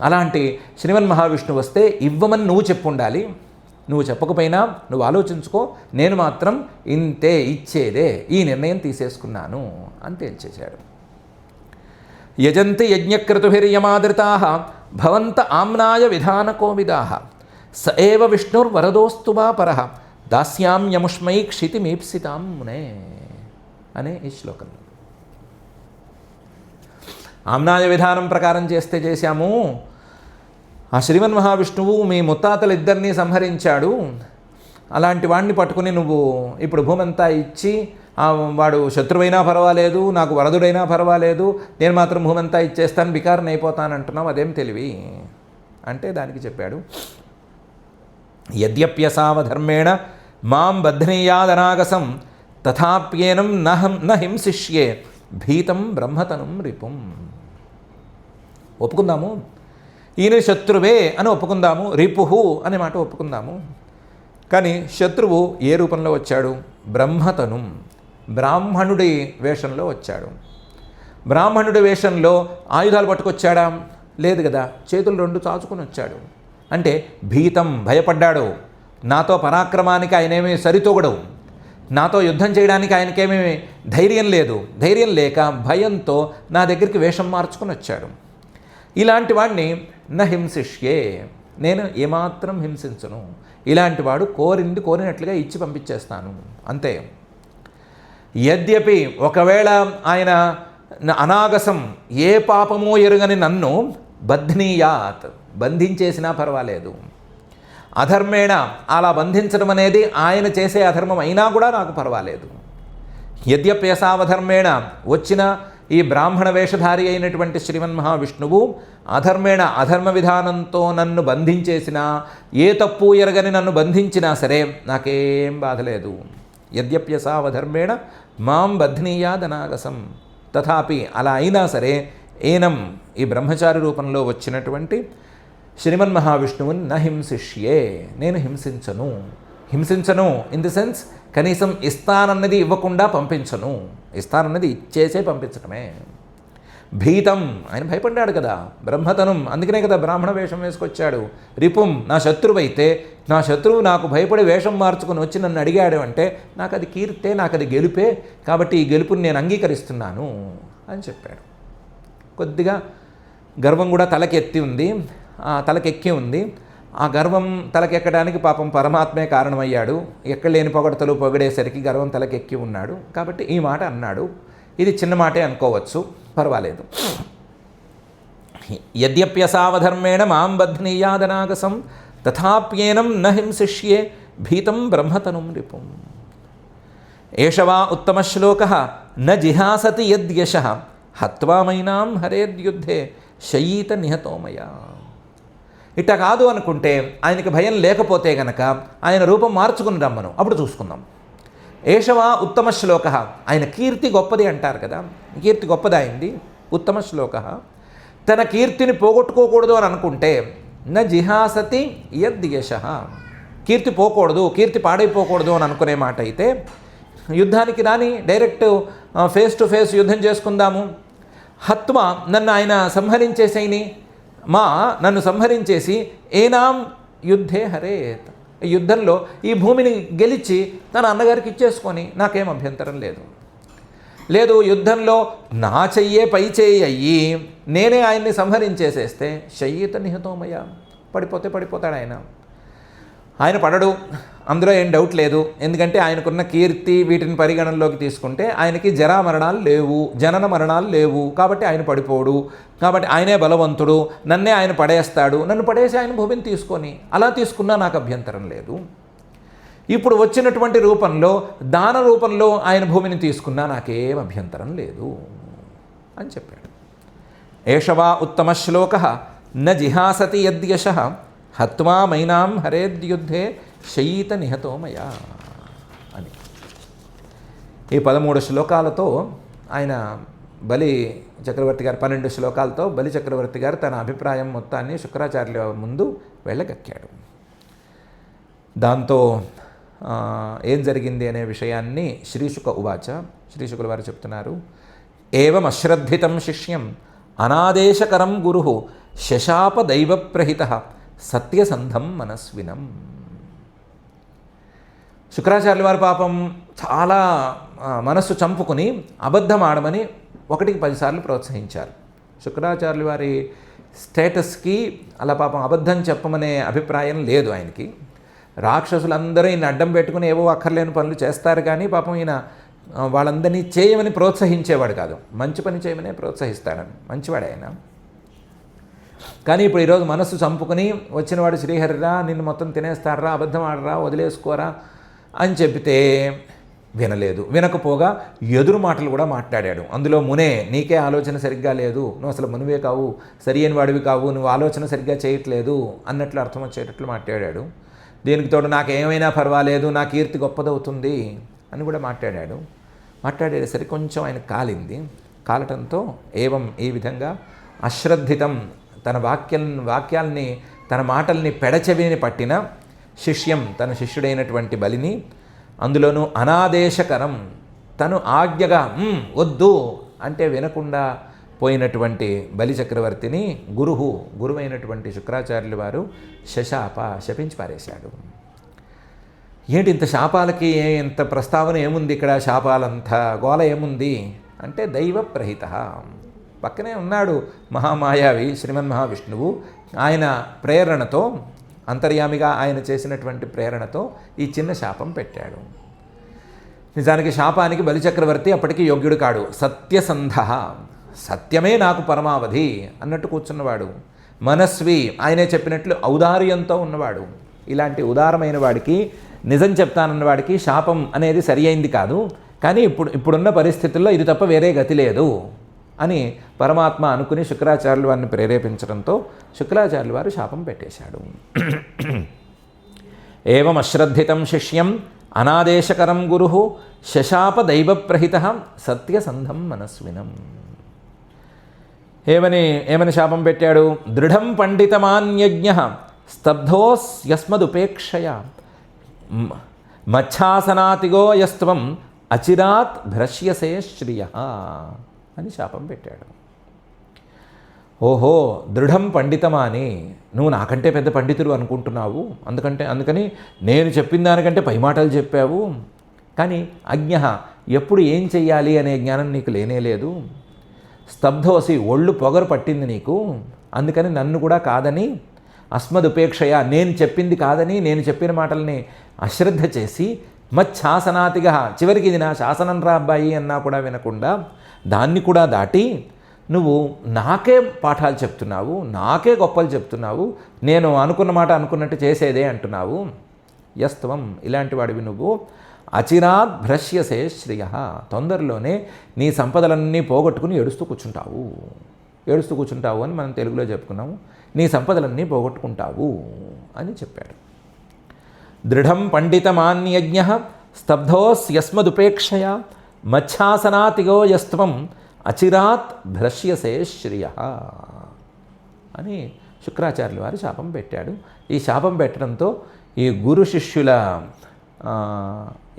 అలాంటి శ్రీమన్మహావిష్ణువు వస్తే ఇవ్వమని నువ్వు చెప్పుండాలి. నువ్వు చెప్పకపోయినా నువ్వు ఆలోచించుకో, నేను మాత్రం ఇంతే, ఇచ్చేదే, ఈ నిర్ణయం తీసేసుకున్నాను అని తేల్చేశాడు. యజంతి యజ్ఞక్రతుభిర్యమాదృతాః భవంత ఆమ్నాయ విధానకోవిదాః స ఏవ విష్ణుర్వరదోస్తు వా పరః దాస్యామ్యముష్మై క్షితిమీప్సితాం మునే అనే ఈ శ్లోకంలో. ఆమ్నాయ విధానం ప్రకారం చేస్తే చేశాము. ఆ శ్రీమన్మహావిష్ణువు మీ ముత్తాతలిద్దరినీ సంహరించాడు. అలాంటి వాడిని పట్టుకుని నువ్వు ఇప్పుడు భూమంతా ఇచ్చి, వాడు శత్రువైనా పర్వాలేదు, నాకు వరదుడైనా పర్వాలేదు, నేను మాత్రం భూమంతా ఇచ్చేస్తాను, బికారని అయిపోతానంటున్నావు, అదేం తెలివి అంటే దానికి చెప్పాడు. యద్యప్యసావధర్మేణ మాం బధ్నీయాదనాగసం తథాప్యేనం న హింసిష్యే భీతం బ్రహ్మతనుం రిపుం. ఒప్పుకుందాము, ఈయన శత్రువే అని ఒప్పుకుందాము, రిపుహు అనే మాట ఒప్పుకుందాము. కానీ శత్రువు ఏ రూపంలో వచ్చాడు? బ్రహ్మతనుం, బ్రాహ్మణుడి వేషంలో వచ్చాడు. బ్రాహ్మణుడి వేషంలో ఆయుధాలు పట్టుకొచ్చాడా? లేదు కదా, చేతులు 2 చాచుకొని వచ్చాడు. అంటే భీతం, భయపడ్డాడు. నాతో పరాక్రమానికి ఆయనేమీ సరితూగడు, నాతో యుద్ధం చేయడానికి ఆయనకేమీ ధైర్యం లేదు. ధైర్యం లేక భయంతో నా దగ్గరికి వేషం మార్చుకొని వచ్చాడు. ఇలాంటి వాడిని న హింసిష్యే, నేను ఏమాత్రం హింసించను. ఇలాంటి వాడు కోరినట్లుగా ఇచ్చి పంపించేస్తాను, అంతే. యద్యపి ఒకవేళ ఆయన అనాగసం, ఏ పాపమో ఎరుగని నన్ను బధ్నీయాత్, బంధించేసినా పర్వాలేదు. అధర్మేణ, అలా బంధించడం అనేది ఆయన చేసే అధర్మం అయినా కూడా నాకు పర్వాలేదు. యద్యప్యసావధర్మేణ, వచ్చిన ఈ బ్రాహ్మణ వేషధారి అయినటువంటి శ్రీమన్మహావిష్ణువు అధర్మేణ, అధర్మ విధానంతో నన్ను బంధించేసినా, ఏ తప్పు ఎరగని నన్ను బంధించినా సరే నాకేం బాధలేదు. యద్యప్యసావధర్మేణ మాం బధ్నీయాదనాగసం తథాపి, అలా అయినా సరే ఏనం, ఈ బ్రహ్మచారి రూపంలో వచ్చినటువంటి శ్రీమన్మహావిష్ణువుని న హింసిష్యే, నేను హింసించను ఇన్ ది సెన్స్ కనీసం ఇస్తానన్నది ఇవ్వకుండా పంపించను. ఇస్తానన్నది ఇచ్చేసే పంపించటమే. భీతం, ఆయన భయపడ్డాడు కదా, బ్రహ్మతనం, అందుకనే కదా బ్రాహ్మణ వేషం వేసుకొచ్చాడు. రిపుం, నా శత్రువు అయితే, నా శత్రువు నాకు భయపడి వేషం మార్చుకొని వచ్చి నన్ను అడిగాడు అంటే నాకు అది కీర్తే, నాకు అది గెలుపే, కాబట్టి ఈ గెలుపుని నేను అంగీకరిస్తున్నాను అని చెప్పాడు. కొద్దిగా గర్వం కూడా తలకెత్తి ఉంది, తలకెక్కి ఉంది. ఆ గర్వం తలకెక్కడానికి పాపం పరమాత్మే కారణమయ్యాడు. ఎక్కడ లేని పొగడతలు పొగిడేసరికి గర్వం తలకెక్కి ఉన్నాడు. కాబట్టి ఈ మాట అన్నాడు. ఇది చిన్న మాటే అనుకోవచ్చు, పర్వాలేదు. యద్యప్యసావధర్మేణ మాం బధ్నీయాదనాగసం తథాప్యేనం న హింసిష్యే భీతం బ్రహ్మతనుం రిపుం. ఏషవా ఉత్తమ శ్లోకః న జిహాసతి యద్యశః హత్వామైనాం హరేర్యుద్ధే శయీత నిహతోమయ. ఇట్ట కాదు అనుకుంటే, ఆయనకి భయం లేకపోతే గనక ఆయన రూపం మార్చుకుని రమ్మను, అప్పుడు చూసుకుందాం. ఏషవా ఉత్తమ శ్లోక, ఆయన కీర్తి గొప్పది అంటారు కదా, కీర్తి గొప్పది అయింది. ఉత్తమ శ్లోక, తన కీర్తిని పోగొట్టుకోకూడదు అని అనుకుంటే న జిహాసతి యద్యశ, కీర్తి పోకూడదు, కీర్తి పాడైపోకూడదు అని అనుకునే మాట అయితే యుద్ధానికి రాని, డైరెక్ట్ ఫేస్ టు ఫేస్ యుద్ధం చేసుకుందాము. హత్వ, నన్ను ఆయన సంహరించేసేయని, నన్ను సంహరించేసి ఏనాం యుద్ధే హరేత్, ఈ యుద్ధంలో ఈ భూమిని గెలిచి తన అన్నగారికి ఇచ్చేసుకొని నాకేం అభ్యంతరం లేదు. యుద్ధంలో నా చెయ్యే పై చేయి అయ్యి నేనే ఆయన్ని సంహరించేసేస్తే శయ్యత నిహతోమయ, పడిపోతాడు ఆయన పడడు, అందులో ఏం డౌట్ లేదు. ఎందుకంటే ఆయనకున్న కీర్తి వీటిని పరిగణనలోకి తీసుకుంటే ఆయనకి జరామరణాలు లేవు, జనన మరణాలు లేవు, కాబట్టి ఆయన పడిపోడు. కాబట్టి ఆయనే బలవంతుడు, నన్నే ఆయన పడేస్తాడు, నన్ను పడేసి ఆయన భూమిని తీసుకొని అలా తీసుకున్నా నాకు అభ్యంతరం లేదు. ఇప్పుడు వచ్చినటువంటి రూపంలో, దాన రూపంలో ఆయన భూమిని తీసుకున్నా నాకేం అభ్యంతరం లేదు అని చెప్పాడు. ఏషవా ఉత్తమ శ్లోక న జిహాసతి యద్యశ హత్వా మైనాం హరేద్యుద్ధే శయీత నిహతోమయ అని. ఈ 13 శ్లోకాలతో ఆయన బలి చక్రవర్తి గారు, 12 శ్లోకాలతో బలి చక్రవర్తి గారు తన అభిప్రాయం మొత్తాన్ని శుక్రాచార్యుల ముందు వెళ్ళగక్కాడు. దాంతో ఏం జరిగింది అనే విషయాన్ని శ్రీశుక ఉవాచ, శ్రీశుకుల వారు చెప్తున్నారు. ఏవం అశ్రద్ధితం శిష్యం అనాదేశకరం గురు శశాప దైవప్రహిత సత్యసంధం మనస్వినం. శుక్రాచార్యుల వారి పాపం చాలా మనస్సు చంపుకుని అబద్ధం ఆడమని 1కి 10 సార్లు ప్రోత్సహించారు. శుక్రాచార్యుల వారి స్టేటస్కి అలా పాపం అబద్ధం చెప్పమనే అభిప్రాయం లేదు ఆయనకి. రాక్షసులందరూ ఈయన అడ్డం పెట్టుకుని ఏవో అక్కర్లేని పనులు చేస్తారు, కానీ పాపం ఈయన వాళ్ళందరినీ చేయమని ప్రోత్సహించేవాడు కాదు, మంచి పని చేయమనే ప్రోత్సహిస్తాడని, మంచివాడు ఆయన. కానీ ఇప్పుడు ఈరోజు మనస్సు చంపుకుని వచ్చినవాడు శ్రీహరిరా, నిన్ను మొత్తం తినేస్తారా, అబద్ధం ఆడరా, వదిలేసుకోరా అని చెబితే వినలేదు. వినకపోగా ఎదురు మాటలు కూడా మాట్లాడాడు. అందులో మునే, నీకే ఆలోచన సరిగ్గా లేదు, నువ్వు అసలు మునివే కావు, సరి అయిన వాడివి కావు, నువ్వు ఆలోచన సరిగ్గా చేయట్లేదు అన్నట్లు అర్థం వచ్చేటట్లు మాట్లాడాడు. దీనికి తోడు నాకేమైనా పర్వాలేదు, నా కీర్తి గొప్పదవుతుంది అని కూడా మాట్లాడాడు. మాట్లాడేసరికి కొంచెం ఆయన కాలింది. కాలటంతో ఏవం, ఈ విధంగా అశ్రద్ధితం, తన వాక్యాల్ని తన మాటల్ని పెడచెవిని పట్టిన శిష్యం, తన శిష్యుడైనటువంటి బలిని, అందులోనూ అనాదేశకరం, తను ఆజ్ఞగా వద్దు అంటే వినకుండా పోయినటువంటి బలి చక్రవర్తిని గురువైనటువంటి శుక్రాచార్యుల వారు శపించి పారేశాడు. ఏంటి ఇంత శాపాలకి ఇంత ప్రస్తావన ఏముంది ఇక్కడ, శాపాలంతా గోల ఏముంది అంటే దైవప్రహిత, పక్కనే ఉన్నాడు మహామాయావి శ్రీమన్ మహావిష్ణువు. ఆయన ప్రేరణతో, అంతర్యామిగా ఆయన చేసినటువంటి ప్రేరణతో ఈ చిన్న శాపం పెట్టాడు. నిజానికి శాపానికి బలిచక్రవర్తి అప్పటికి యోగ్యుడు కాడు. సత్యసంధ, సత్యమే నాకు పరమావధి అన్నట్టు కూర్చున్నవాడు. మనస్వి, ఆయనే చెప్పినట్లు ఔదార్యంతో ఉన్నవాడు. ఇలాంటి ఉదారమైన వాడికి, నిజం చెప్తానన్నవాడికి శాపం అనేది సరి అయింది కాదు. కానీ ఇప్పుడున్న పరిస్థితుల్లో ఇది తప్ప వేరే గతి లేదు అని పరమాత్మ అనుకుని శుక్రాచార్యుల వారిని ప్రేరేపించడంతో శుక్రాచార్యుల వారు శాపం పెట్టేశాడు. ఏవం అశ్రద్ధితం శిష్యం అనాదేశకరం గురు శశాప దైవప్రహిత సత్యసంధం మనస్వినం. ఏమని శాపం పెట్టాడు? దృఢం పండితమాన్యజ్ఞ స్తబ్ధోస్యస్మదుపేక్షయ మచ్ఛాసనాతిగో యస్త్వం అచిరాత్ భ్రశ్యసే శ్రియ అని శాపం పెట్టాడు. ఓహో, దృఢం పండితమాని, నువ్వు నాకంటే పెద్ద పండితుడు అనుకుంటున్నావు, అందుకని నేను చెప్పిన దానికంటే పై మాటలు చెప్పావు. కానీ అజ్ఞ, ఎప్పుడు ఏం చెయ్యాలి అనే జ్ఞానం నీకు లేనేలేదు. స్తబ్ధోసి, ఒళ్ళు పొగరు పట్టింది నీకు, అందుకని నన్ను కూడా కాదని, అస్మదుపేక్షయ, నేను చెప్పింది కాదని, నేను చెప్పిన మాటల్ని అశ్రద్ధ చేసి, మచ్ఛాసనాతిగా, చివరికి ఇది నా శాసనం రా అబ్బాయి అన్నా కూడా వినకుండా దాన్ని కూడా దాటి నువ్వు నాకే పాఠాలు చెప్తున్నావు, నాకే గొప్పలు చెప్తున్నావు, నేను అనుకున్న మాట అనుకున్నట్టు చేసేదే అంటున్నావు. యస్త్వం, ఇలాంటి వాడివి నువ్వు. అచిరాత్ భ్రశ్యసే శ్రియ, తొందరలోనే నీ సంపదలన్నీ పోగొట్టుకుని ఏడుస్తూ కూర్చుంటావు అని మనం తెలుగులో చెప్పుకున్నాము. నీ సంపదలన్నీ పోగొట్టుకుంటావు అని చెప్పాడు. దృఢం పండితమాన్యజ్ఞ స్తబ్ధోస్యస్మదుపేక్షయ మచ్ఛాసనాతిగో యస్త్వం అచిరాత్ భ్రశ్యసే శ్రియ అని శుక్రాచార్యుల వారు శాపం పెట్టాడు. ఈ శాపం పెట్టడంతో ఈ గురు శిష్యుల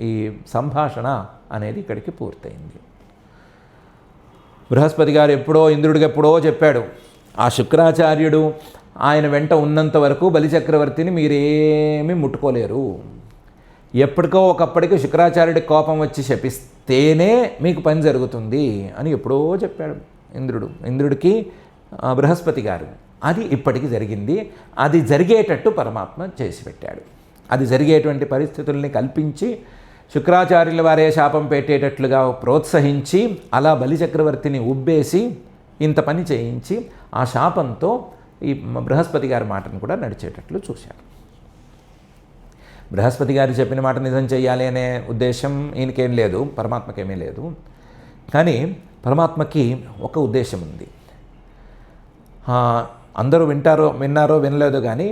ఈ సంభాషణ అనేది ఇక్కడికి పూర్తయింది. బృహస్పతి గారు ఇంద్రుడికి ఎప్పుడో చెప్పాడు, ఆ శుక్రాచార్యుడు ఆయన వెంట ఉన్నంత వరకు బలిచక్రవర్తిని మీరేమీ ముట్టుకోలేరు, ఎప్పటికో ఒకప్పటికి శుక్రాచార్యుడికి కోపం వచ్చి శపిస్తేనే మీకు పని జరుగుతుంది అని ఎప్పుడో చెప్పాడు ఇంద్రుడికి బృహస్పతి గారు. అది ఇప్పటికి జరిగింది. అది జరిగేటట్టు పరమాత్మ చేసి పెట్టాడు. అది జరిగేటువంటి పరిస్థితుల్ని కల్పించి శుక్రాచార్యుల వారే శాపం పెట్టేటట్లుగా ప్రోత్సహించి అలా బలిచక్రవర్తిని ఉబ్బేసి ఇంత పని చేయించి ఆ శాపంతో ఈ బృహస్పతి గారి మాటను కూడా నడిచేటట్లు చూశారు. బృహస్పతి గారు చెప్పిన మాట నిజం చేయాలి అనే ఉద్దేశం ఈయనకేం లేదు, పరమాత్మకేమీ లేదు. కానీ పరమాత్మకి ఒక ఉద్దేశం ఉంది. అందరూ విన్నారో వినలేదో కానీ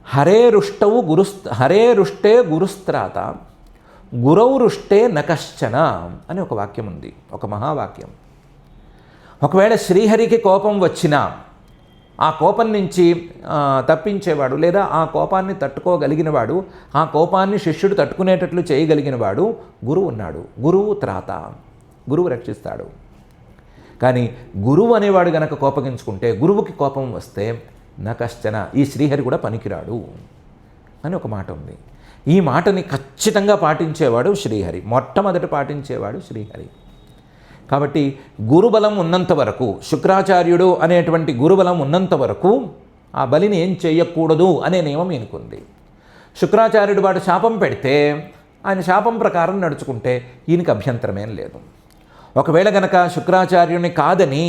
హరే రుష్టే గురుస్త్రాత గురౌరుష్టే నకశ్చన అని ఒక వాక్యం ఉంది, ఒక మహావాక్యం. ఒకవేళ శ్రీహరికి కోపం వచ్చినా ఆ కోపం నుంచి తప్పించేవాడు లేదా ఆ కోపాన్ని తట్టుకోగలిగినవాడు, ఆ కోపాన్ని శిష్యుడు తట్టుకునేటట్లు చేయగలిగినవాడు గురువు ఉన్నాడు. గురువు త్రాత, గురువు రక్షిస్తాడు. కానీ గురువు అనేవాడు గనక కోపగించుకుంటే, గురువుకి కోపం వస్తే నకశ్చన, ఈ శ్రీహరి కూడా పనికిరాడు అని ఒక మాట ఉంది. ఈ మాటని ఖచ్చితంగా పాటించేవాడు శ్రీహరి, మొట్టమొదట పాటించేవాడు శ్రీహరి. కాబట్టి గురుబలం ఉన్నంత వరకు, శుక్రాచార్యుడు అనేటువంటి గురుబలం ఉన్నంత వరకు ఆ బలిని ఏం చేయకూడదు అనే నియమం ఈయనకుంది. శుక్రాచార్యుడు వాడు శాపం పెడితే ఆయన శాపం ప్రకారం నడుచుకుంటే ఈయనకి అభ్యంతరమేం లేదు. ఒకవేళ గనక శుక్రాచార్యుని కాదని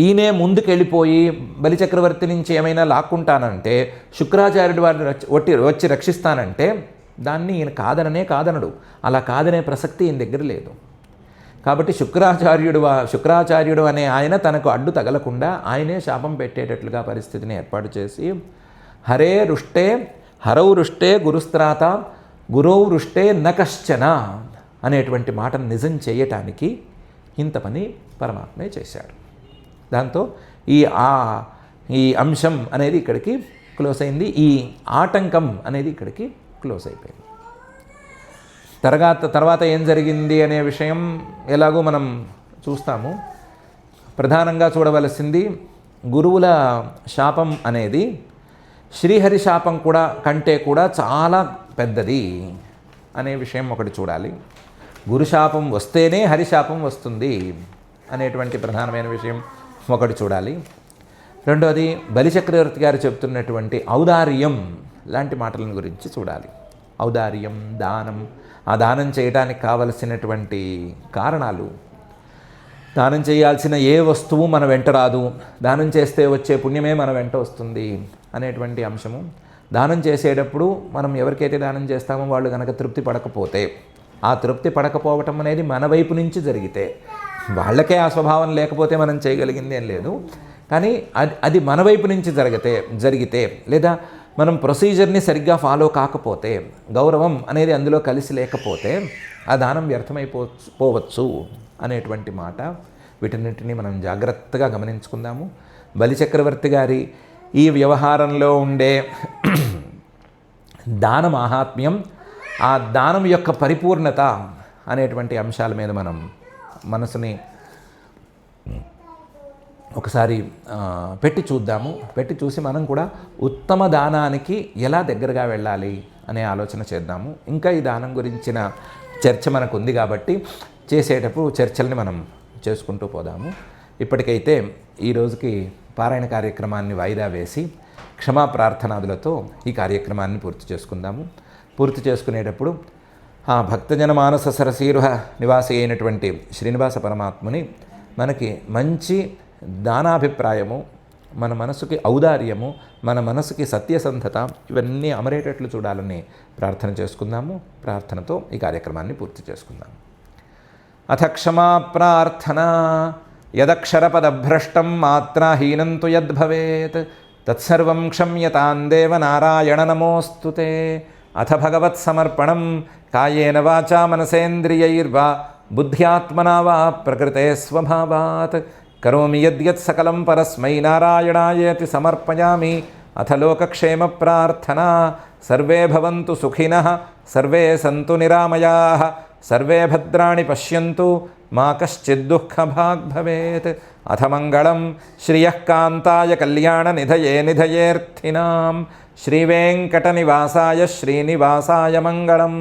ఈయనే ముందుకెళ్ళిపోయి బలిచక్రవర్తి నుంచి ఏమైనా లాక్కుంటానంటే, శుక్రాచార్యుడు వారిని వచ్చి రక్షిస్తానంటే దాన్ని ఈయన కాదనడు. అలా కాదనే ప్రసక్తి ఈయన దగ్గర లేదు. కాబట్టి శుక్రాచార్యుడు అనే ఆయన తనకు అడ్డు తగలకుండా ఆయనే శాపం పెట్టేటట్లుగా పరిస్థితిని ఏర్పాటు చేసి హరౌ రుష్టే గురుస్త్రాత గురౌ రుష్టే నకశ్చన అనేటువంటి మాటను నిజం చేయటానికి ఇంత పని పరమాత్మే చేశాడు. దాంతో ఈ అంశం అనేది ఇక్కడికి క్లోజ్ అయింది. ఈ ఆటంకం అనేది ఇక్కడికి క్లోజ్ అయిపోయింది. తర్వాత ఏం జరిగింది అనే విషయం ఎలాగో మనం చూస్తాము. ప్రధానంగా చూడవలసింది గురువుల శాపం అనేది శ్రీహరి శాపం కంటే కూడా చాలా పెద్దది అనే విషయం ఒకటి చూడాలి. గురుశాపం వస్తేనే హరిశాపం వస్తుంది అనేటువంటి ప్రధానమైన విషయం ఒకటి చూడాలి. రెండోది బలిచక్రవర్తి గారు చెప్తున్నటువంటి ఔదార్యం లాంటి మాటలను గురించి చూడాలి. ఔదార్యం, దానం, ఆ దానం చేయడానికి కావలసినటువంటి కారణాలు, దానం చేయాల్సిన ఏ వస్తువు మన వెంట రాదు, దానం చేస్తే వచ్చే పుణ్యమే మన వెంట వస్తుంది అనేటువంటి అంశము. దానం చేసేటప్పుడు మనం ఎవరికైతే దానం చేస్తామో వాళ్ళు కనుక తృప్తి పడకపోతే, ఆ తృప్తి పడకపోవటం అనేది మన వైపు నుంచి జరిగితే, వాళ్ళకే ఆ స్వభావం లేకపోతే మనం చేయగలిగింది ఏం లేదు. కానీ అది మన వైపు నుంచి జరిగితే లేదా మనం ప్రొసీజర్ని సరిగ్గా ఫాలో కాకపోతే, గౌరవం అనేది అందులో కలిసి లేకపోతే ఆ దానం వ్యర్థమైపోవచ్చు అనేటువంటి మాట. వీటన్నిటిని మనం జాగ్రత్తగా గమనించుకుందాము. బలిచక్రవర్తి గారి ఈ వ్యవహారంలో ఉండే దాన మాహాత్మ్యం, ఆ దానం యొక్క పరిపూర్ణత అనేటువంటి అంశాల మీద మనం మనసుని ఒకసారి పెట్టి చూద్దాము. పెట్టి చూసి మనం కూడా ఉత్తమ దానానికి ఎలా దగ్గరగా వెళ్ళాలి అనే ఆలోచన చేద్దాము. ఇంకా ఈ దానం గురించిన చర్చ మనకు ఉంది కాబట్టి చేసేటప్పుడు చర్చల్ని మనం చేసుకుంటూ పోదాము. ఇప్పటికైతే ఈ రోజుకి పారాయణ కార్యక్రమాన్ని వాయిదా వేసి క్షమా ప్రార్థనాదులతో ఈ కార్యక్రమాన్ని పూర్తి చేసుకుందాము. పూర్తి చేసుకునేటప్పుడు ఆ భక్తజన మానస సరసీరుహ నివాసి అయినటువంటి శ్రీనివాస పరమాత్ముని మనకి మంచి దానాభిప్రాయము, మన మనసుకి ఔదార్యము, మన మనసుకి సత్యసంధత ఇవన్నీ అమరేటట్లు చూడాలని ప్రార్థన చేసుకుందాము. ప్రార్థనతో ఈ కార్యక్రమాన్ని పూర్తి చేసుకుందాం. అథ క్షమా ప్రార్థన. యదక్షరపదభ్రష్టం మాత్రాహీనం తు యద్భవేత్ తత్సర్వం క్షమ్యతాం దేవ నారాయణ నమోస్తుతే. అథ భగవత్సమర్పణం కాయేన వాచా మనసేంద్రియైర్వా బుద్ధ్యాత్మనా వా ప్రకృతే స్వభావాత్ కరోమి యద్యత్ సకలం పరస్మై నారాయణాయేతి సమర్పయామి. అథ లోకక్షేమ ప్రార్థన. సర్వే భవంతు సుఖినః, సర్వే సంతు నిరామయాః, సర్వే భద్రాణి పశ్యంతు, మా కశ్చిద్ దుఃఖభాగ్ భవేత్. అథ మంగళం శ్రియః కాంతాయ కళ్యాణ నిధయే నిధయేర్థినాం శ్రీవేంకటనివాసాయ శ్రీనివాసాయ మంగళం.